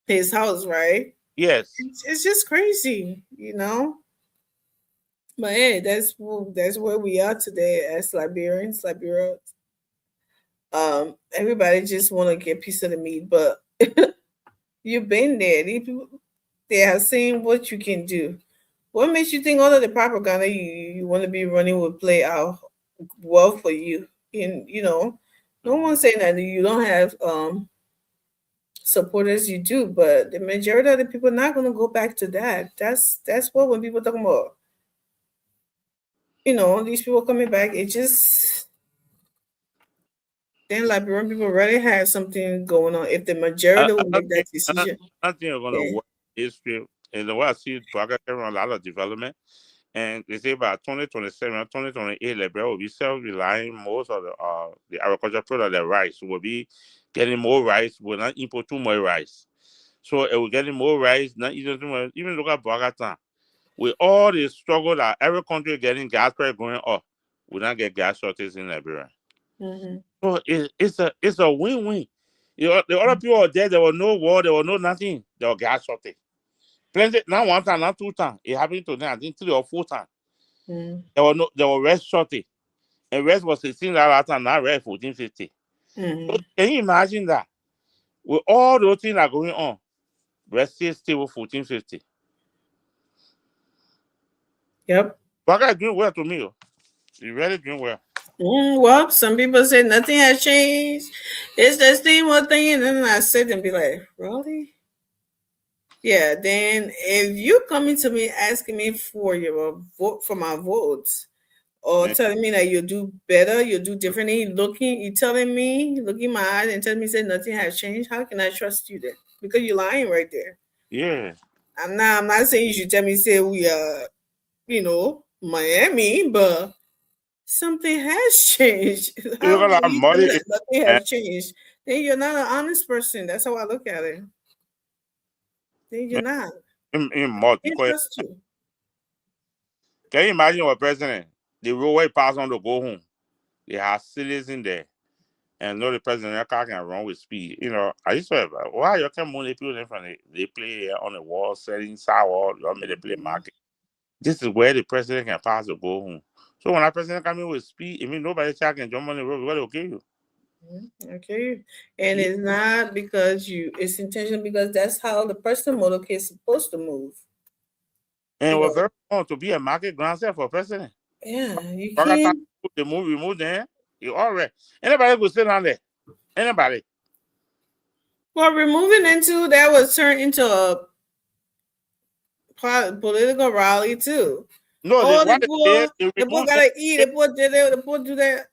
his house, right? Yes. It's just crazy, you know. But hey, that's where we are today as Liberians, Liberia. Everybody just want to get a piece of the meat, but you've been there. These people, they have seen what you can do. What makes you think all of the propaganda you want to be running will play out well for you? And no one's saying that you don't have supporters. You do, but the majority of the people are not going to go back to that. That's what when people talk about, these people coming back, it just then Liberian people really have something going on. If the majority will make that decision, I think you're going to work history. And the way I see it, Baga carrying a lot of development. And they say by 2027, 2028, Liberia will be self-relying. Most of the agriculture product, the rice, will be getting more rice. Will not import too much rice. So it will getting more rice, not eating too much. Even look at Bogota. With all the struggle that every country getting gas price going up, we not get gas shortage in Liberia. So it's a win-win. The other people are there, there was no war, there was no nothing. There was gas shortage. Plenty, not one time, not two times. It happened to them, I think 3 or 4 times. There was rice shortage. And rice was $16 last time, now rice $14.50. So can you imagine that? With all those things that are going on, rice still $14.50. Yep. But I doing well to me. You really doing well. Well, some people say nothing has changed. It's the same old thing, and then I sit and be like, really? Yeah. Then if you coming to me asking me for your vote for my votes, or telling me that you do better, you do differently, you telling me, looking in my eyes and telling me say nothing has changed, how can I trust you then? Because you're lying right there. Yeah. I'm not saying you should tell me say we are, Miami, but something has changed. Nothing has changed. Then you're not an honest person. That's how I look at it. Then you're not. Can you imagine what president? The roadway pass on to go home. They have citizens there. And know the president car can run with speed. I used to have why you can move the people in front they play on the wall, selling sour, they play market. This is where the president can pass to go home. So when a president come in with speed, nobody can jump on the road, where they'll kill you. Okay. And it's not because it's intentional, because that's how the person motorcade is supposed to move. And it was very fun to be a market ground set for president. Yeah, you can't. The movie moved there. You all right. Anybody could sit down there. Anybody. Well, removing into that was turned into a political rally too. No, the poor gotta eat. The poor do that.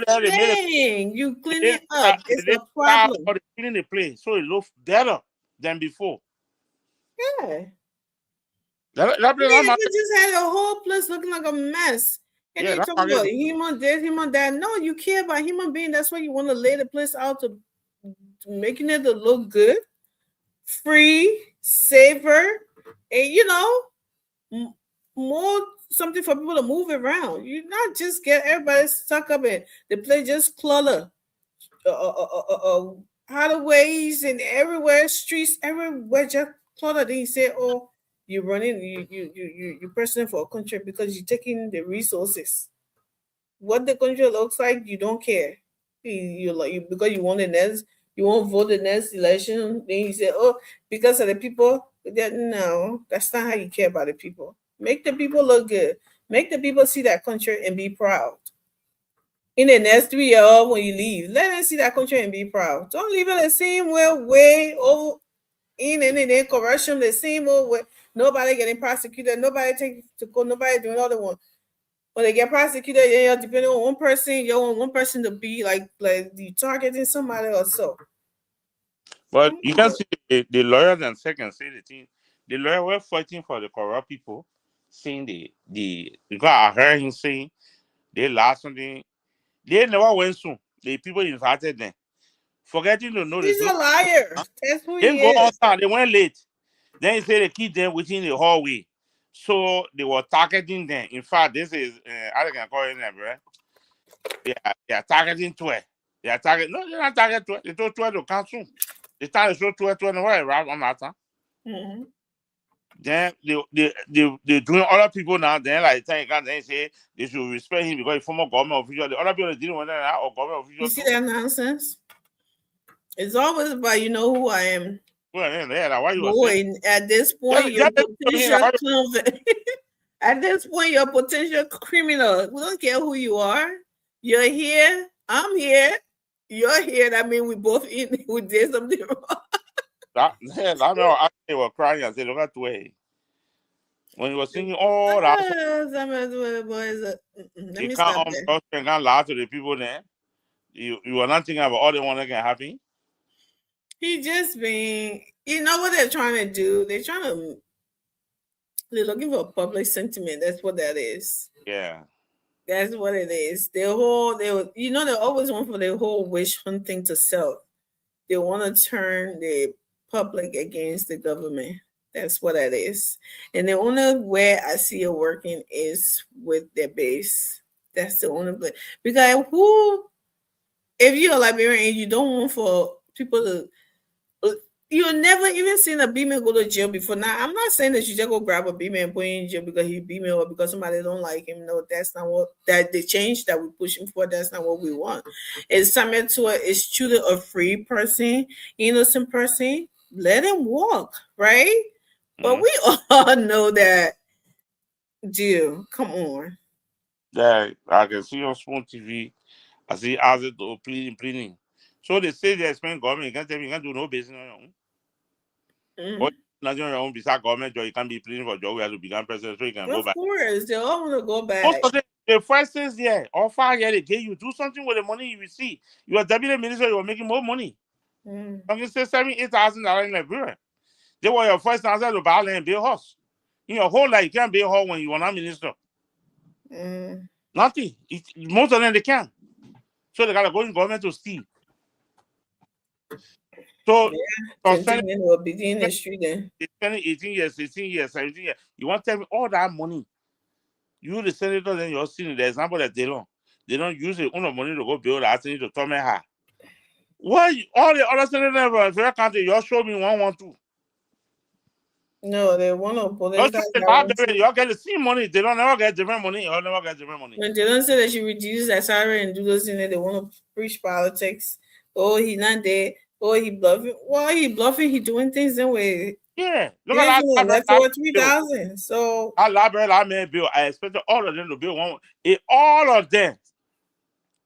Everything you clean it up. It's a problem. Or cleaning the place so it looks better than before. Yeah. That just had a whole place looking like a mess. And they talk about human this, human that. No, you care about human being. That's why you want to lay the place out to making it to look good, free, safer, and more something for people to move around. You not just get everybody stuck up in the place, just clutter, highways and everywhere, streets everywhere, just clutter. Then you say, oh, you're running, you're president for a country because you're taking the resources. What the country looks like, you don't care. Because you want the next, you won't vote the next election. Then you say, oh, because of the people. No, that's not how you care about the people. Make the people look good. Make the people see that country and be proud. In the next 3 years, when you leave, let them see that country and be proud. Don't leave it the same way over in and then corruption the same old way. Nobody getting prosecuted. Nobody take to court. Nobody doing another one. When they get prosecuted, you're depending on one person. You want one person to be like you targeting somebody or so. But you can see the lawyers and second say the thing. The lawyer were fighting for the corrupt people, saying because I heard him saying they lost something. They never went soon. The people invited them. Forgetting to know he's a liar. That's who he is. Go on time. They went late. Then he said they keep them within the hallway. So they were targeting them. In fact, this is I can call it them, right? They are targeting 12. They are targeting. No, they're not targeting 12. They told 12 to come soon. The time they show 12 where around on that time. Mm-hmm. Then they doing other people now. Then like thank God, they say they should respect him because he's former government official. The other people that didn't want that or government official. You see that nonsense? It's always about who I am. Well, yeah, why you Boy, at this point, you're potential convict. At this point, you're a potential criminal. We don't care who you are. You're here. I'm here. You're here. That means we both we did something wrong. I know they were crying and said, look at the way. When he was singing all that, you can't lie to the people there. You are not thinking about all they want to get happy. He just being, what they're trying to do? They're looking for public sentiment. That's what that is. Yeah. That's what it is. They always want for the whole witch hunting to sell. They want to turn the public against the government. That's what that is. And the only way I see it working is with their base. That's the only way. Because if you're a Liberian and you don't want for people to, you've never even seen a B-man go to jail before. Now, I'm not saying that you just go grab a B-man and put him in jail because he's B-man or because somebody don't like him. No, that's not what the change that we're pushing for. That's not what we want. It's something to it. It's truly a free person, innocent person. Let him walk, right? But we all know that, Jill, come on. Yeah, I can see on Spoon TV. I see as it pleading. So they say they expect government. You can't tell me you can't do no business on your own. Or not on your own beside government job. You can't be pleading for job. We have to become president so you can go back. Of course, they all want to go back. Most of them, the first 6 years or 5 years, they give you do something with the money you receive. You are deputy minister, you are making more money. You can say $7,000-8,000 in Liberia. They were your first answer to buy land and build house. In your whole life, you can't build house when you are not minister. Nothing. Most of them, they can. So they got to go in government to steal. So, will be in the street then. They spend 18 years, 16 years, 17 years. You want to tell me all that money? You, the senator, then you're seeing the example that they don't use the own money to go build that thing to torment her. Why all the other senators in the country, you show me 112. No, they want to put it. You all get the same money. They don't never get different money. Or never get different money. When they don't say that she reduces that salary and do those things, they want to preach politics. Oh, he's not there. Oh, he bluffing. Why he bluffing? He doing things anyway. Yeah, look at that. That's over 3,000. So our library, I made bill. I expected all of them to build one. All of them,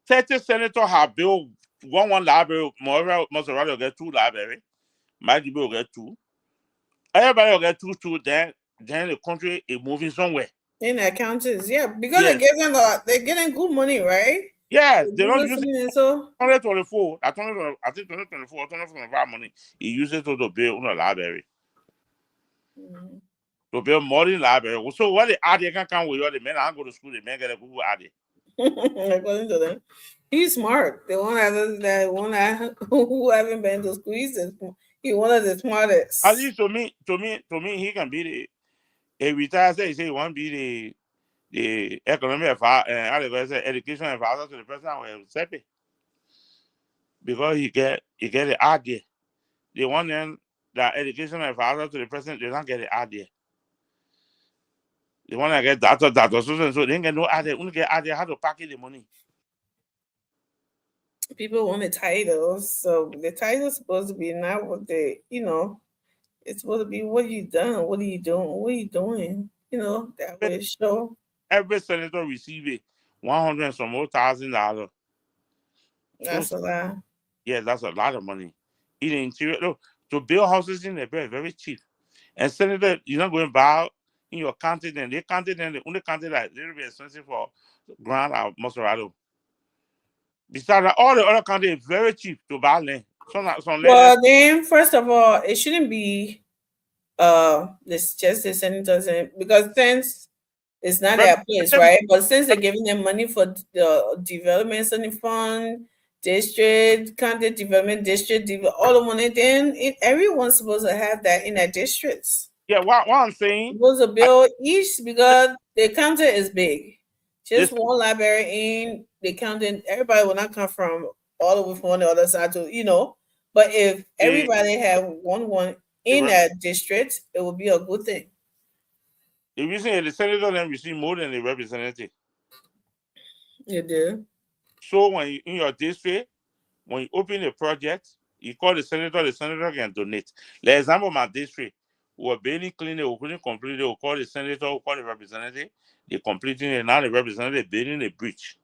30 senators have built one library. Most will get 2 libraries. Maggie will get 2. Everybody will get 2. Then the country is moving somewhere. In the accountants, yeah, because they're getting good money, right? Yeah, they don't use it. 2024. I think 2024 or 2025 money. He uses it to build a library. To build modern library. So what the idea can come with all the men I go to school, the men get a good idea. According to them, he's smart. The one who haven't been to school, he's one of the smartest. At least to me, he can be a retired. He say he won't be the economic education advisor to the president of SEPI. Because he get the idea. They want them that education advisor to the president, they don't get the idea. They want to get data, so they didn't get no idea. Only get idea how to package the money. People want the titles, so the title's supposed to be not what it's supposed to be what you done, what are you doing, what are you doing? That way show. Every senator receive $100 and some more $1,000. That's a lot. Yeah, that's a lot of money. In the interior, look, to build houses in the very, very cheap. And senator, you're not going to buy in your county, then they the only county that is a little bit expensive for Grand or Moserado. Besides that, all the other counties are very cheap to buy land. Then first of all, it shouldn't be this just the senators, because since it's not their place, right? But since they're giving them money for the development center fund, district, county development district, all the money, then everyone's supposed to have that in their districts. Yeah, what I'm saying, supposed to build each, because the county is big. Just one library in the county, everybody will not come from all the way from the other side to, But if everybody have one in that district, it will be a good thing. If you say the senator then receive more than the representative. You do. So when you, in your district, when you open a project, you call the senator can donate. For example, my district, we're building clinic, we couldn't complete it, we'll call the senator, we'll call the representative, they completing it, now the representative building a bridge.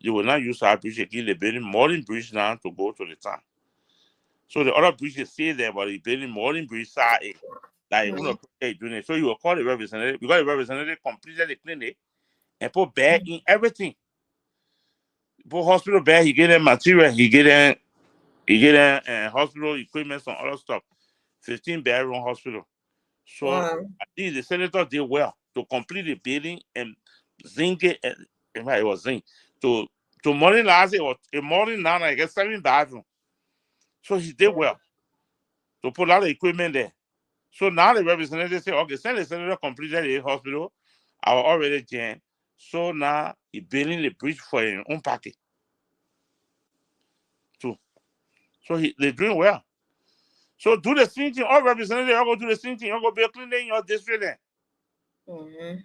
They will not use our bridge again, they're building modern bridge now to go to the town. So the other bridges stay there, but they're building modern bridge side. Like doing it. So you will call the representative, because the representative completed the clinic and put bed in everything. Put hospital bed, he get them material, he get them hospital equipment and other stuff. 15 bedroom hospital. So I think the senator did well to complete the building and zinc it. In fact, it was zinc. To morning last it was a morning now, I guess 7 bathroom. So he did well to put a lot of equipment there. So now the representative say, okay, send the senator completed the hospital. I was already there. So now he building the bridge for his own pocket. Too. So they're doing well. So do the same thing. All representatives, you go do the same thing. You go build clinic in your district then.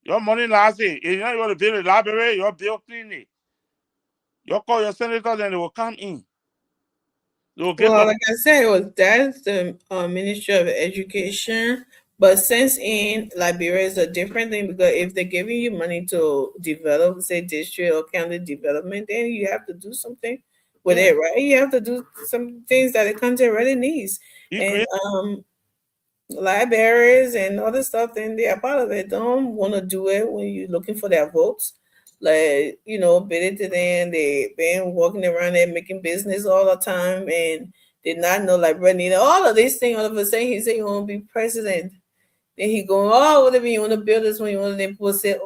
Your money last day. If you know you want to build a library, you build clinic. You call your senator, then they will come in. They will get like I said, that's the Ministry of Education. But since in Liberia is a different thing, because if they're giving you money to develop, say, district or county development, then you have to do something with it, right? You have to do some things that the country really needs. And libraries and other stuff, then they are part of it. Don't want to do it when you're looking for their votes. Like, bid it to them. They've been walking around there making business all the time and did not know library. All of these things, all of a sudden, he said he want to be president. Then he going, whatever you want to build this one, you want to, then people say,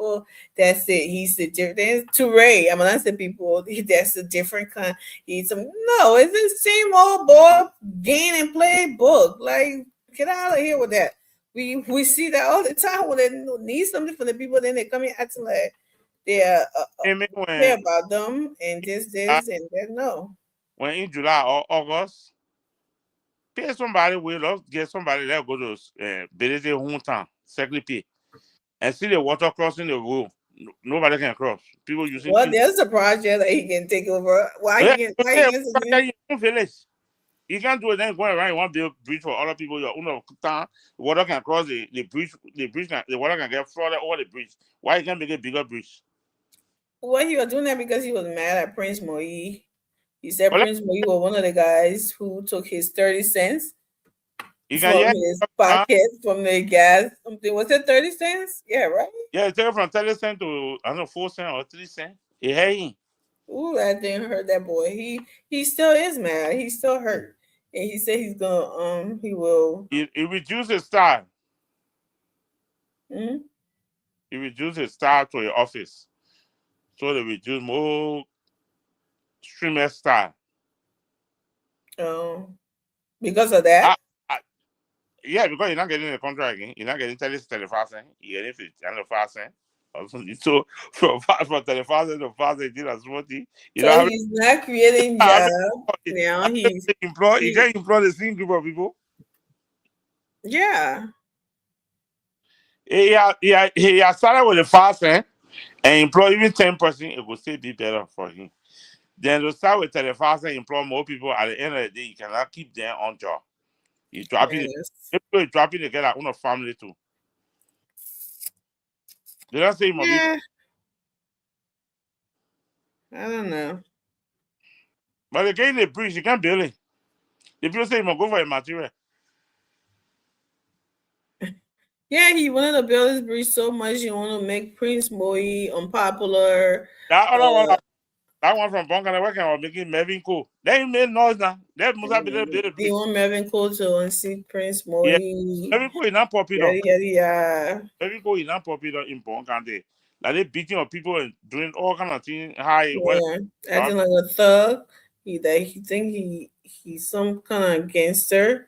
that's it. He's the different. Touré, I said people, that's a different kind. No, it's the same old boy, gain and play book. Like, get out of here with that. We see that all the time when they need something from the people, then they come in acting like they care about them and this and that. No. When in July or August, pay somebody, let's get somebody that go to Belete hometown, second pay, and see the water crossing the road. Nobody can cross. People using. Well, there's a project that he can take over. Why he can village? You can't do it then going around. You want to build bridge for other people. Your own town, the water can cross the bridge. The water can get flooded over the bridge. Why you can't make a bigger bridge? Well, he was doing that because he was mad at Prince Moi. He said Prince Moi was one of the guys who took his 30 cents from his pocket from the gas. Something was it 30 cents? Yeah, right. Yeah, he took it from 30 cents to 4 cents or 3 cents. He had him. Ooh, I didn't hurt that boy. He still is mad. He's still hurt. And he said he's gonna he will. He reduced his staff. Mm-hmm. He reduced his staff to your office, so they reduce more streamer staff. Oh, because of that. Yeah, because you're not getting the contract again. You're not getting 35 cents. You're getting 55 cents. So from 35 cents to 5 cents, that's what he's not creating jobs. Now he can't employ the same group of people. Yeah. He has started with the 5 cents and employ even 10%, it would still be better for him. Then to start with 35 cents, employ more people. At the end of the day, you cannot keep them on job. You're dropping to get our own family too. Did I say I don't know. But again, the bridge, you can't build it. The people say you must go for a material. Yeah, he wanted to build his bridge so much. He want to make Prince Moi unpopular. That one from Bunker working on making Mervyn Cole. They made noise now. That must have been a bit. They want Mervyn Cole to unseat Prince Moi. Yeah. Mervyn Cole is not popular. Yeah. Mervyn Cole is not popular in Bunker. Like they beating up people and doing all kind of things. Acting like a thug. He think he's some kind of gangster.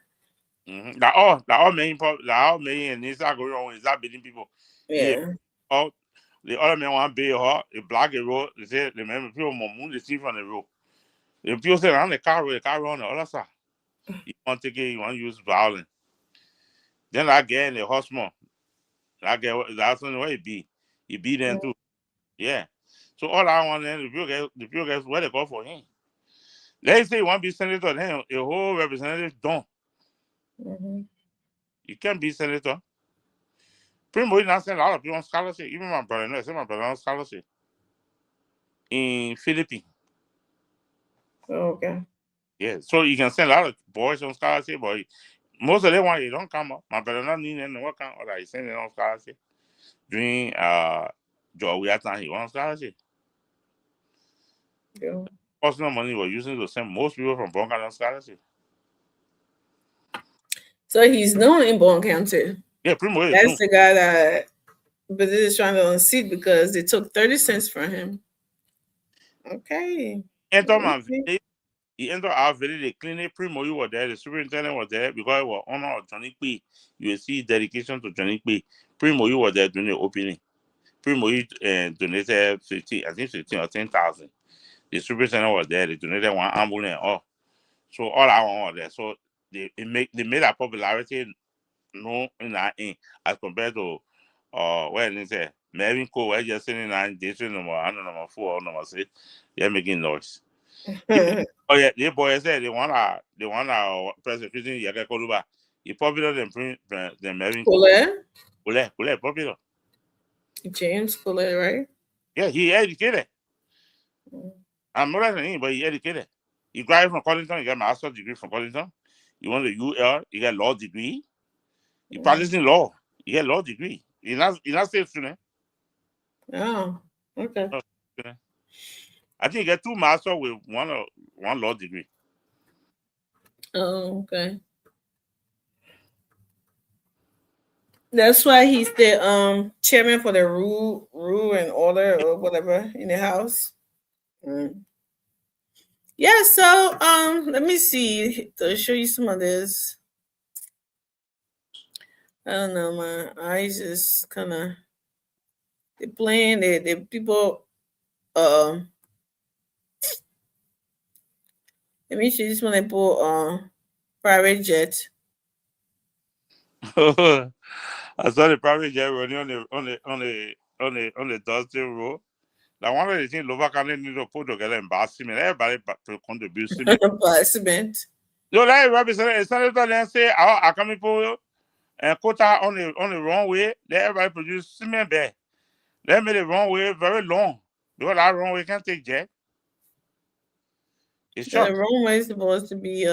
Mm-hmm. That all main and this are going on is that beating people. Yeah. The other man want to be her, they block the road. They say, remember, people moon they see from the road. The people say, I'm the car on the other side. You want to take it, you want to use violence. Then I get in the hospital. I get that's the way it be. He beat them too. Yeah. So all I want then the people guys where they go for him. Let's say you want to be senator, then a whole representative don't. You can't be senator. Pretty much not send a lot of people on scholarship. Even my brother, no, I sent my brother on scholarship in Philippines. Okay. Yeah. So you can send a lot of boys on scholarship, but most of them want you don't come up. My brother not need them to work on or he send them on scholarship. During Georgia time he won scholarship. Yeah. Personal money was using to send most people from Bronx on scholarship. So he's known in Bone County. Yeah, pretty much. That's the guy that but they is trying to unseat because they took 30 cents from him. Okay. He entered our village, the clinic, Primo, you were there, the superintendent was there because it was honor of Johnny P. You will see dedication to Johnny P. Primo, you were there during the opening. Primo, you donated 15 or 10,000. The superintendent was there, they donated one ambulance. So all I want was there. So they made a popularity known in that end as compared to where they say Melvin Cole, where just sitting in district number 4 or number 6, they're making noise. Oh yeah, the boy said they want our persecution. Yaga Koluba. He popular than Melvin Cole, popular. James Cole, right? Yeah, he educated. I'm not than him, but he educated. He graduated from Collington. He got a master's degree from Collington. He went to UL. He got a law degree. He practicing law. He got a law degree. He's not state student. Oh, okay. I think he got 2 masters with one law degree. Oh, okay. That's why he's the chairman for the rule and order or whatever in the house. Yeah, so let me see to show you some of this. I don't know, my eyes is kind of they playing the people let me see this one they put private jet. I saw the private jet running on the Dustin Road. Now one of the things Lova County need to put together embarrassment. Everybody to contribute cement. Embarrassment. No, like representative senator then say I come people and quota on the wrong way. Let everybody produce cement bag. Let me the wrong way very long. Because that wrong way can't take jet. It's short. The wrong way is supposed to be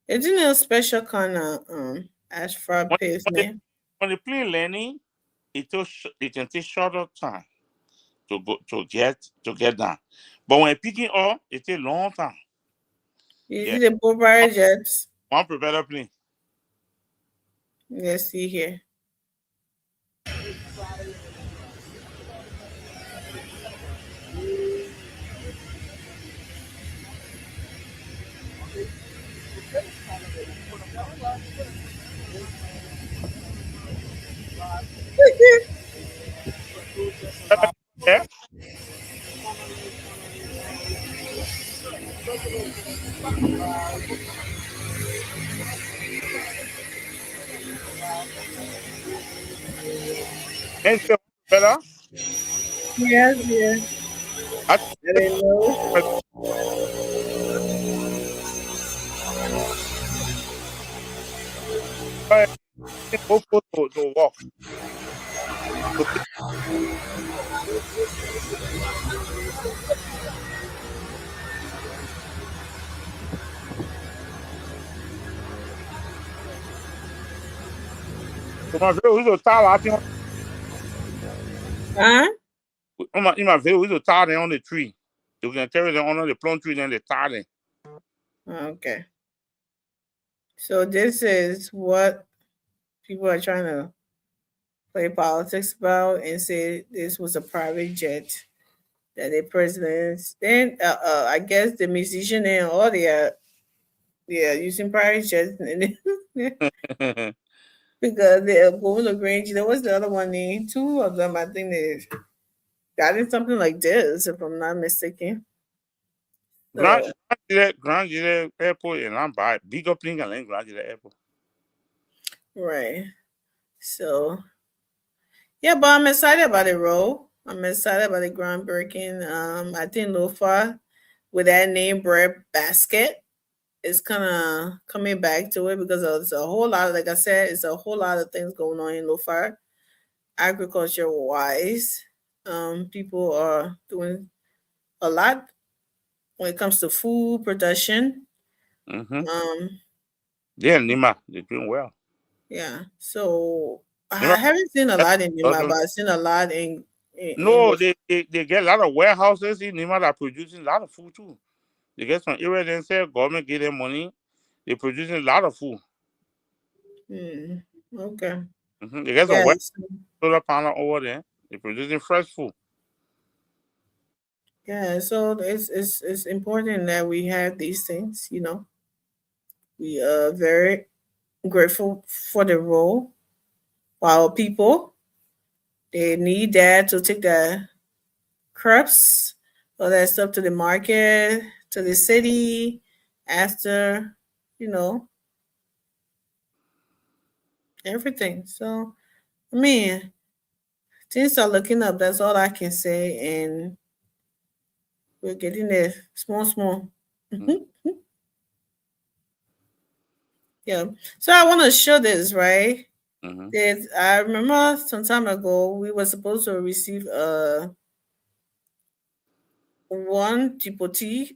it's in a special kind of asphalt pavement. When they play learning, it can take shorter time to get down. But when picking up, it takes long time. You see the private jets. One propeller plane. Let's see here. Yeah. And so better? Yes. I didn't know. To walk. In my view, we tie them on the tree. You can carry them under the plum tree, then they tie them. Okay. So this is what people are trying to play politics about and say this was a private jet that the presidents. Then I guess the musician and all they are using private jets because they're going to Grange. There was the other one name. 2 of them, I think they got in something like this, if I'm not mistaken. So, Grand Airport and I'm by bigger plane and Grand Airport. Right. So, yeah, but I'm excited about the role. I'm excited about the groundbreaking. I think Lofa, with that name, Bread Basket, is kind of coming back to it because there's a whole lot of, like I said, it's a whole lot of things going on in Lofa, agriculture-wise. People are doing a lot when it comes to food production. Yeah, Nima, they're doing well. Yeah. So I haven't seen a lot in Nima, but I've seen a lot in no, they get a lot of warehouses in Nima that are producing a lot of food too. They get some area then say government give them money. They're producing a lot of food. Okay. They get some solar panel over there. They're producing fresh food. Yeah, so it's important that we have these things, you know. We are very grateful for the role. Our people, they need that to take the crops or that stuff to the market, to the city, after, you know, everything. So, I mean, things are looking up. That's all I can say. And we're getting there small. Yeah. So I want to show this, right? I remember some time ago we were supposed to receive one deportee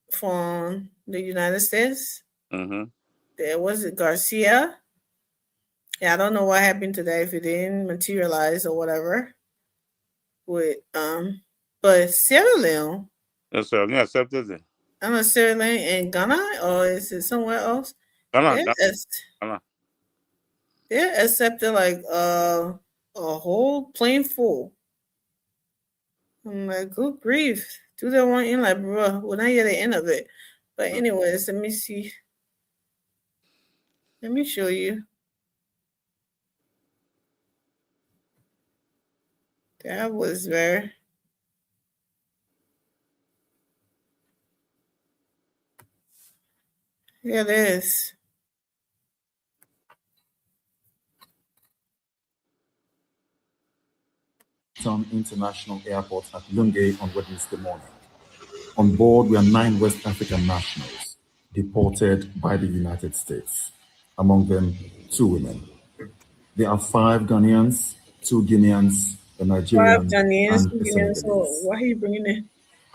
from the United States. There was Garcia. Yeah, I don't know what happened to that, if it didn't materialize or whatever. But Sierra Leone. Yes, sir. Yeah, accepted it. I'm a Sierra Leone and Ghana, or is it somewhere else? Ghana. They accepted like a whole plane full. I'm like, good grief. Do that one in like, bro, we're not yet at the end of it. But anyways, let me see. Let me show you. That was very. Yeah, it is. International Airport at Lungay on Wednesday morning. On board were 9 West African nationals deported by the United States, among them 2 women. There are 5 Ghanaians, 2 Guineans, a Nigerian, 5 Ghanaians, 2 and a Guineans. So Senegalese. why are you bringing it?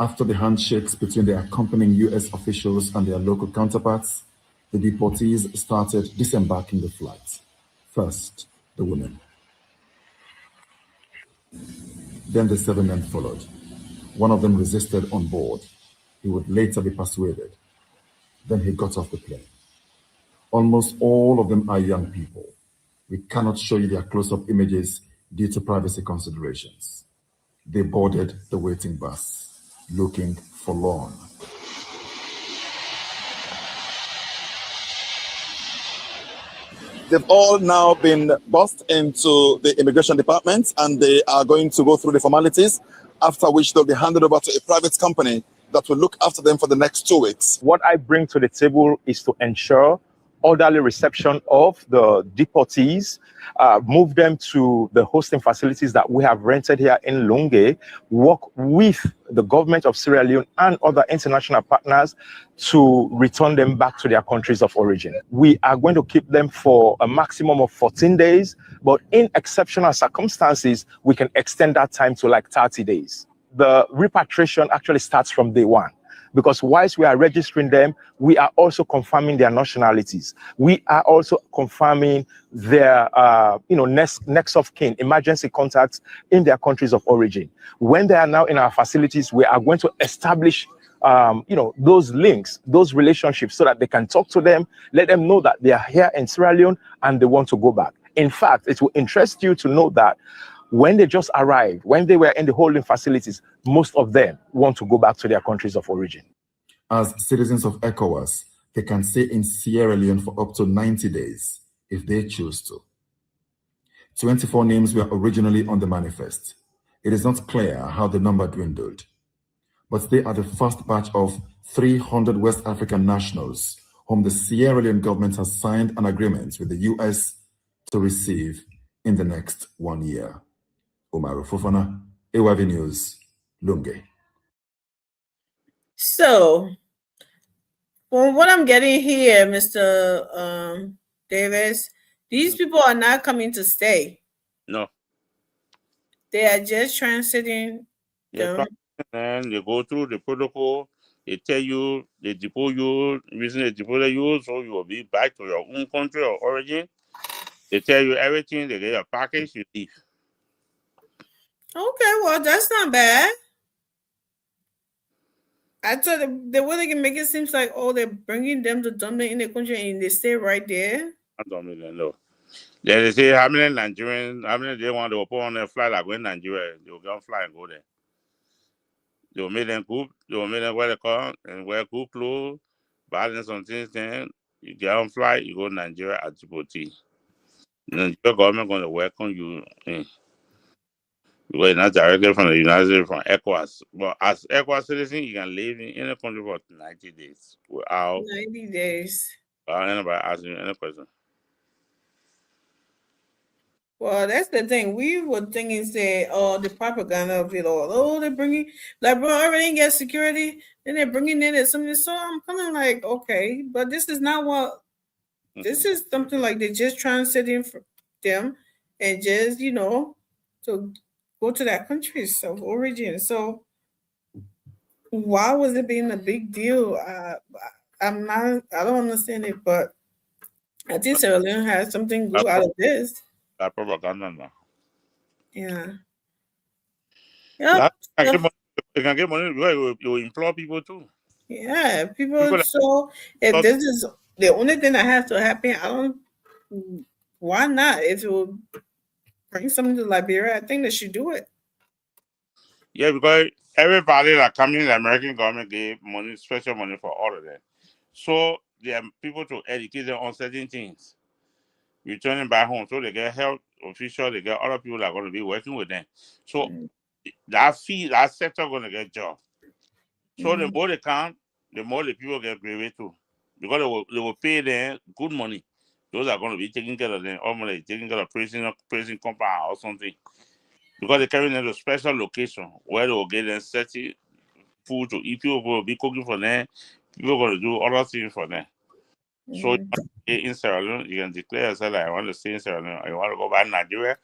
After the handshakes between the accompanying U.S. officials and their local counterparts, the deportees started disembarking the flight. First, the women. Then the 7 men followed. One of them resisted on board. He would later be persuaded. Then he got off the plane. Almost all of them are young people. We cannot show you their close-up images due to privacy considerations. They boarded the waiting bus, looking forlorn. They've all now been bussed into the immigration department and they are going to go through the formalities, after which they'll be handed over to a private company that will look after them for the next 2 weeks. What I bring to the table is to ensure orderly reception of the deportees, move them to the hosting facilities that we have rented here in Lungay, work with the government of Sierra Leone and other international partners to return them back to their countries of origin. We are going to keep them for a maximum of 14 days, but in exceptional circumstances, we can extend that time to like 30 days. The repatriation actually starts from day 1. Because whilst we are registering them, we are also confirming their nationalities. We are also confirming their, next of kin, emergency contacts in their countries of origin. When they are now in our facilities, we are going to establish, those links, those relationships, so that they can talk to them, let them know that they are here in Sierra Leone and they want to go back. In fact, it will interest you to know that when they just arrived, when they were in the holding facilities, most of them want to go back to their countries of origin. As citizens of ECOWAS, they can stay in Sierra Leone for up to 90 days if they choose to. 24 names were originally on the manifest. It is not clear how the number dwindled, but they are the first batch of 300 West African nationals whom the Sierra Leone government has signed an agreement with the U.S. to receive in the next 1 year. Umaru Fofana, AYV News, Lunge. So, from what I'm getting here, Mr. Davis, these people are not coming to stay. No. They are just transiting them. And they go through the protocol. They tell you, they deport you, reason they deported you, so you will be back to your own country of origin. They tell you everything, they get a package, you leave. Okay, well, that's not bad. I thought the way they can make it seems like, oh, they're bringing them to dump them in the country and they stay right there. I don't even know. Then they say how many Nigerians, how many they want to put on their flight like going to Nigeria, they will go fly and go there. They will make them group, they will make them wear the car and wear good clothes, buy them some things, then you get on flight, you go to Nigeria at Djibouti. The Nigerian government going to welcome you in. Because you're not directly from the United States, from ECOWAS. But as ECOWAS citizen, you can live in any country for 90 days without 90 days. Without anybody asking you any question. Well, that's the thing. We were thinking, say, oh, the propaganda of it all. Oh, they're bringing, like, bro, already get security, then they're bringing in something. So I'm kind of like, okay, but this is not what. This is something like they're just transiting for them and just, to go to that country's of origin. So why was it being a big deal? I don't understand it, but I think Sierra Leone has something good out of this. That propaganda now. Yeah. Yeah. You can get money. You employ people too. Yeah, people so if this is the only thing that has to happen, why not? If it will bring something to Liberia, I think they should do it. Yeah, because everybody that coming in the American government gave money, special money for all of them. So there are people to educate them on certain things. Returning back home, so they get health officials, they get other people that are going to be working with them. So that sector going to get jobs. So the more they come, the more the people get gravy too, because they will pay them good money. Those are going to be taking care of them, almost taking care of prison compound or something. Because they carry them to a special location where they will get them certain food to eat. People will be cooking for them. People are going to do other things for them. So in Sierra Leone, you can declare yourself like, I want to stay in Sierra Leone. I want to go back to Nigeria.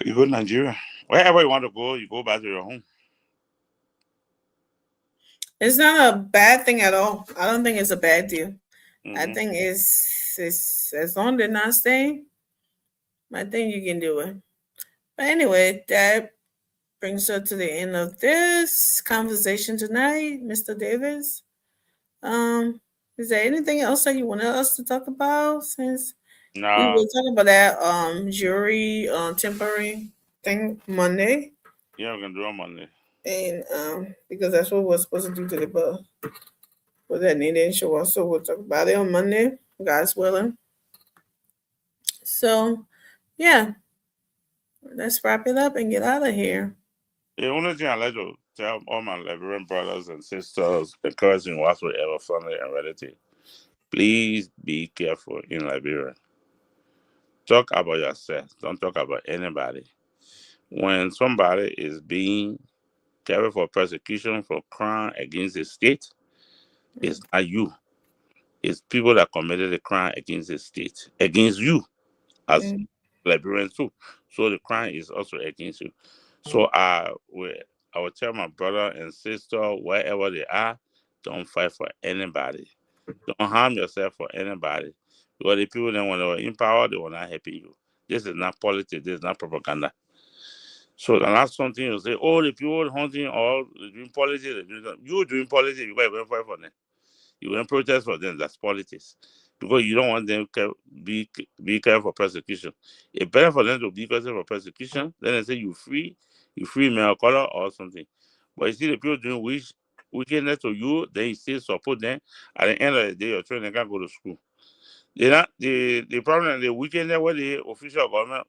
You go to Nigeria. Wherever you want to go, you go back to your home. It's not a bad thing at all. I don't think it's a bad deal. I think it's as long as they're not staying, I think you can do it. But anyway, that brings us to the end of this conversation tonight, Mr. Davis. Is there anything else that you wanted us to talk about? Since we were talking about that jury tempering thing Monday. Yeah, we can do it on Monday. And because that's what we're supposed to do today, but for that they didn't show up, so we'll talk about it on Monday, God's willing. So yeah, let's wrap it up and get out of here. The only thing I like to tell all my Liberian brothers and sisters, encouraging whatsoever family and relative, please be careful in Liberia. Talk about yourself. Don't talk about anybody. When somebody is being carried for persecution for crime against the state, it's not you. It's people that committed a crime against the state, against you as Liberians too. So the crime is also against you. So I will tell my brother and sister, wherever they are, don't fight for anybody. Don't harm yourself for anybody. Because the people then when they were in power, they were not helping you. This is not politics, this is not propaganda. So the last something you say, oh, the people hunting or doing politics, you're doing politics because you're going to fight for them. You're going to protest for them, that's politics. Because you don't want them to be careful for persecution. It's better for them to be careful for persecution, then they say you free male color or something. But you see the people doing wickedness to you, then you still support them. At the end of the day, your children can't go to school. The problem, the wickedness where the official government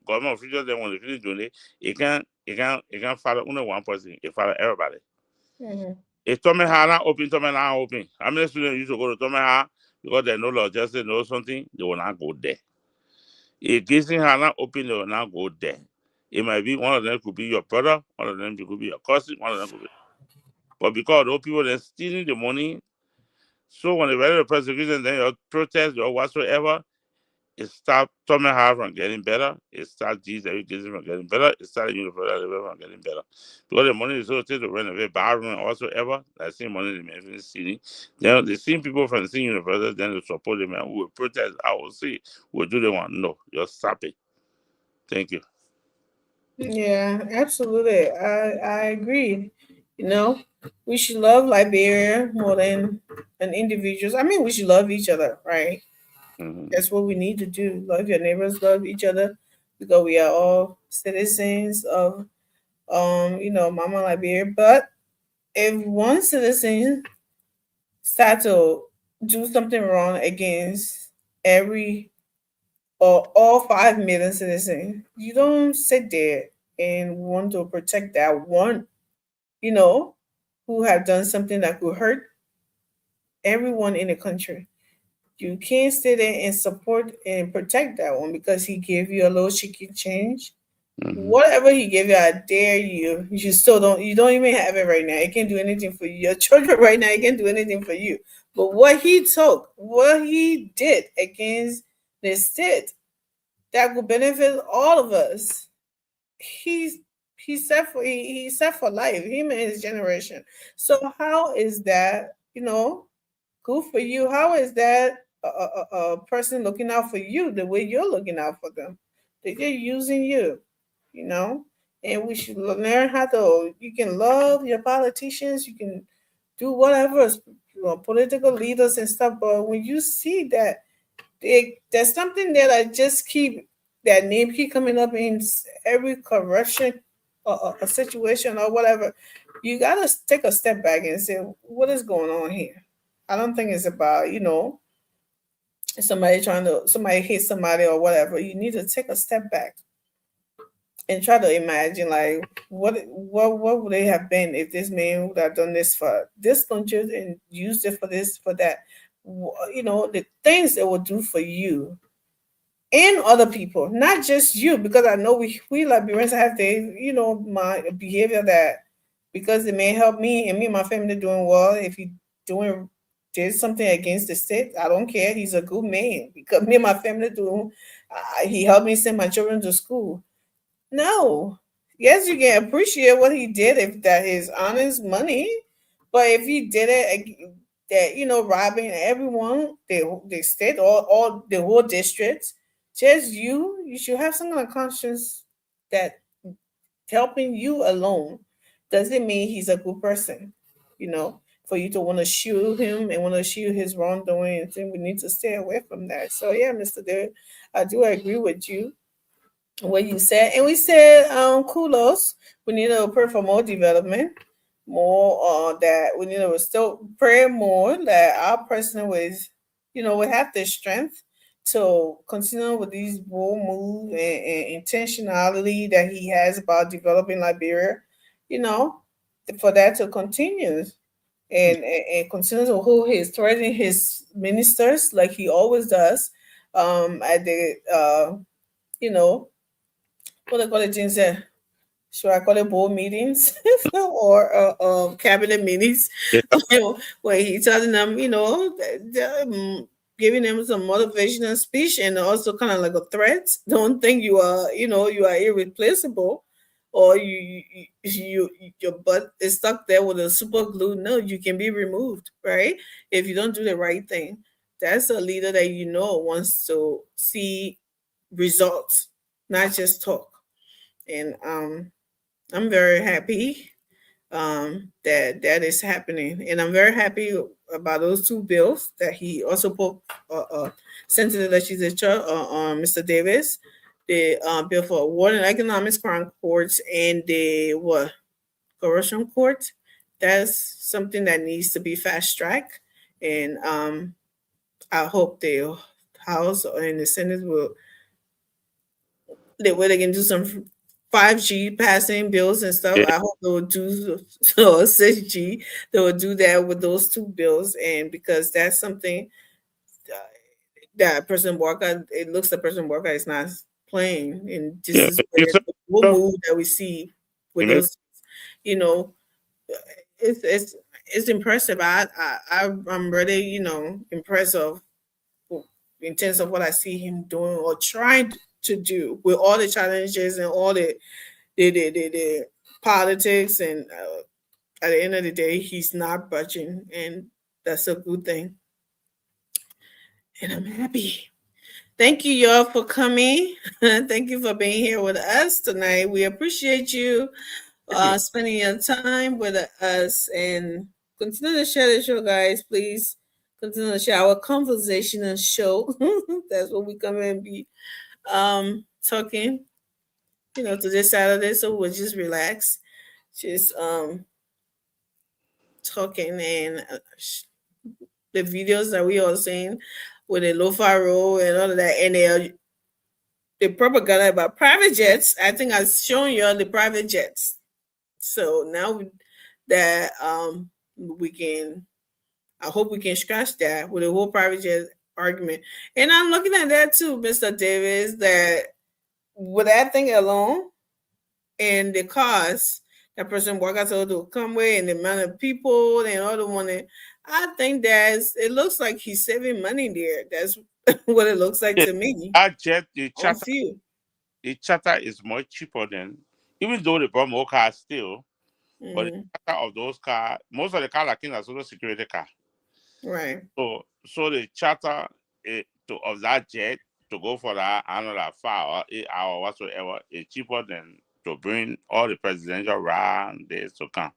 officials, then when they finish doing it, it can't follow only one person, it follow everybody. If Tomeha not open, Tomeha not open. How many students used to go to Tomeha because they know law justice, know something, they will not go there. If Gizing not open, they will not go there. It might be one of them could be your brother, one of them could be your cousin, one of them could be. But because those people are stealing the money, so when they ready the persecution, then your protest or whatsoever, it stopped Tomeha from getting better. It started GW from getting better. It started University from getting better. Because the money is so to renovate bathroom and whatsoever, that same money they make in the city. Then the same people from the same university, then they support them and who will protest. I will see, will do the one. No, just stop it. Thank you. Yeah, absolutely. I agree. You know, we should love Liberia more than an individuals. I mean, we should love each other, right? That's what we need to do. Love your neighbors, love each other, because we are all citizens of Mama Liberia. But if one citizen start to do something wrong against every or all 5 million citizens, you don't sit there and want to protect that one, who have done something that could hurt everyone in the country. You can't sit there and support and protect that one because he gave you a little chicken change. Whatever he gave you, I dare you. You still don't. You don't even have it right now. It can't do anything for you. Your children right now, it can't do anything for you. But what he took, what he did against the state, that will benefit all of us. He set for life. Him and his generation. So how is that? Good for you. How is that a person looking out for you the way you're looking out for them? They're using you, and we should learn how to. You can love your politicians, you can do whatever, political leaders and stuff, but when you see that there's something there that just that name keep coming up in every corruption a situation or whatever, you got to take a step back and say, what is going on here? I don't think it's about, somebody hit somebody or whatever. You need to take a step back and try to imagine, like, what would they have been if this man would have done this for this country and used it for this, for that. The things it will do for you and other people, not just you, because I know we Liberians have my behavior that because it may help me and me and my family doing well. If he did something against the state, I don't care. He's a good man because me and my family doing. He helped me send my children to school. No, yes, you can appreciate what he did if that is honest money, but if he did it that robbing everyone, the state or the whole district, just you should have some kind of conscience that helping you alone doesn't mean he's a good person. For you to want to shield him and want to shield his wrongdoing, and think we need to stay away from that. So yeah, Mr. David, I do agree with you what you said, and we said kudos. We need to pray for more development, more that we need to still pray more that our president will have the strength to continue with these bold moves and intentionality that he has about developing Liberia, for that to continue and continue to hold his threatening his ministers like he always does at the what they call it, things there. Should I call it board meetings or cabinet meetings? Yeah. Where he's telling them, giving them some motivational speech and also kind of like a threat. Don't think you are irreplaceable, or your butt is stuck there with a super glue. No, you can be removed, right? If you don't do the right thing. That's a leader that wants to see results, not just talk. And I'm very happy that is happening, and I'm very happy about those two bills that he also sent to the legislature. Mr. Davis, the bill for award and economic crime courts and the corruption court. That's something that needs to be fast tracked, and I hope the House and the Senate will they can do some 5G passing bills and stuff. Yeah. I hope they will do so 6G. They will do that with those two bills, and because that's something that President Walker, it looks like President Walker is not playing, and this is where the move that we see with those, you know, it's impressive. I'm really, you know, impressed of in terms of what I see him doing or trying to do with all the challenges and all the politics, and at the end of the day, he's not budging, and that's a good thing. And I'm happy. Thank you, y'all, for coming. Thank you for being here with us tonight. We appreciate you spending your time with us, and continue to share the show, guys. Please continue to share our conversational show. That's what we come and be talking, you know, to this Saturday. So we'll just relax, just talking, and the videos that we all seen with the lo-fi roll and all of that, and the propaganda about private jets. I think I've shown you all the private jets. So now that we can, I hope we can scratch that with the whole private jet argument. And I'm looking at that too, Mr. Davis, that with that thing alone and the cost that person Walker told to come with and the amount of people and all the money, I think it looks like he's saving money there. That's what it looks like to me. Our jet, the charter is much cheaper than, even though they brought more cars still, but the charter of those cars, most of the cars are in a social security car. Right. So the charter of that jet to go for that another 5 or 8 hours whatsoever is cheaper than to bring all the presidential round days to come.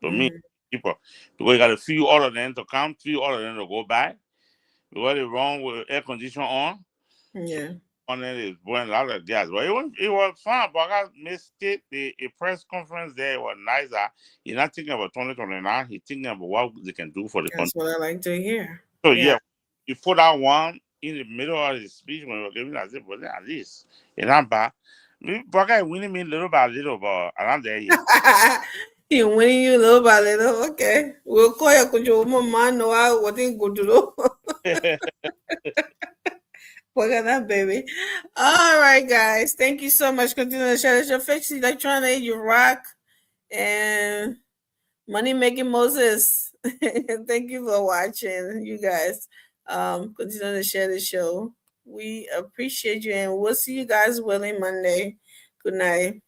To me, cheaper. Because you got to fuel all of them to come, fuel all of them to go by. Because they run with air conditioning on. Yeah. On it is blowing a lot of gas. But it was fun. But I missed it. The press conference there was nice. He's not thinking about 2029. He's thinking about what they can do for the country. That's what I like to hear. So yeah, you put that one in the middle of the speech when we were giving us it, but at least it's not bad. But I winning me little by little, but I'm there yet. He winning you little by little. Okay, we'll call you control. Mama, no, I wouldn't go to do. Look at that, baby. All right, guys. Thank you so much. Continue to share your fix electronic, you rock, and money making Moses. Thank you for watching, you guys. Continue to share the show. We appreciate you, and we'll see you guys willing Monday. Good night.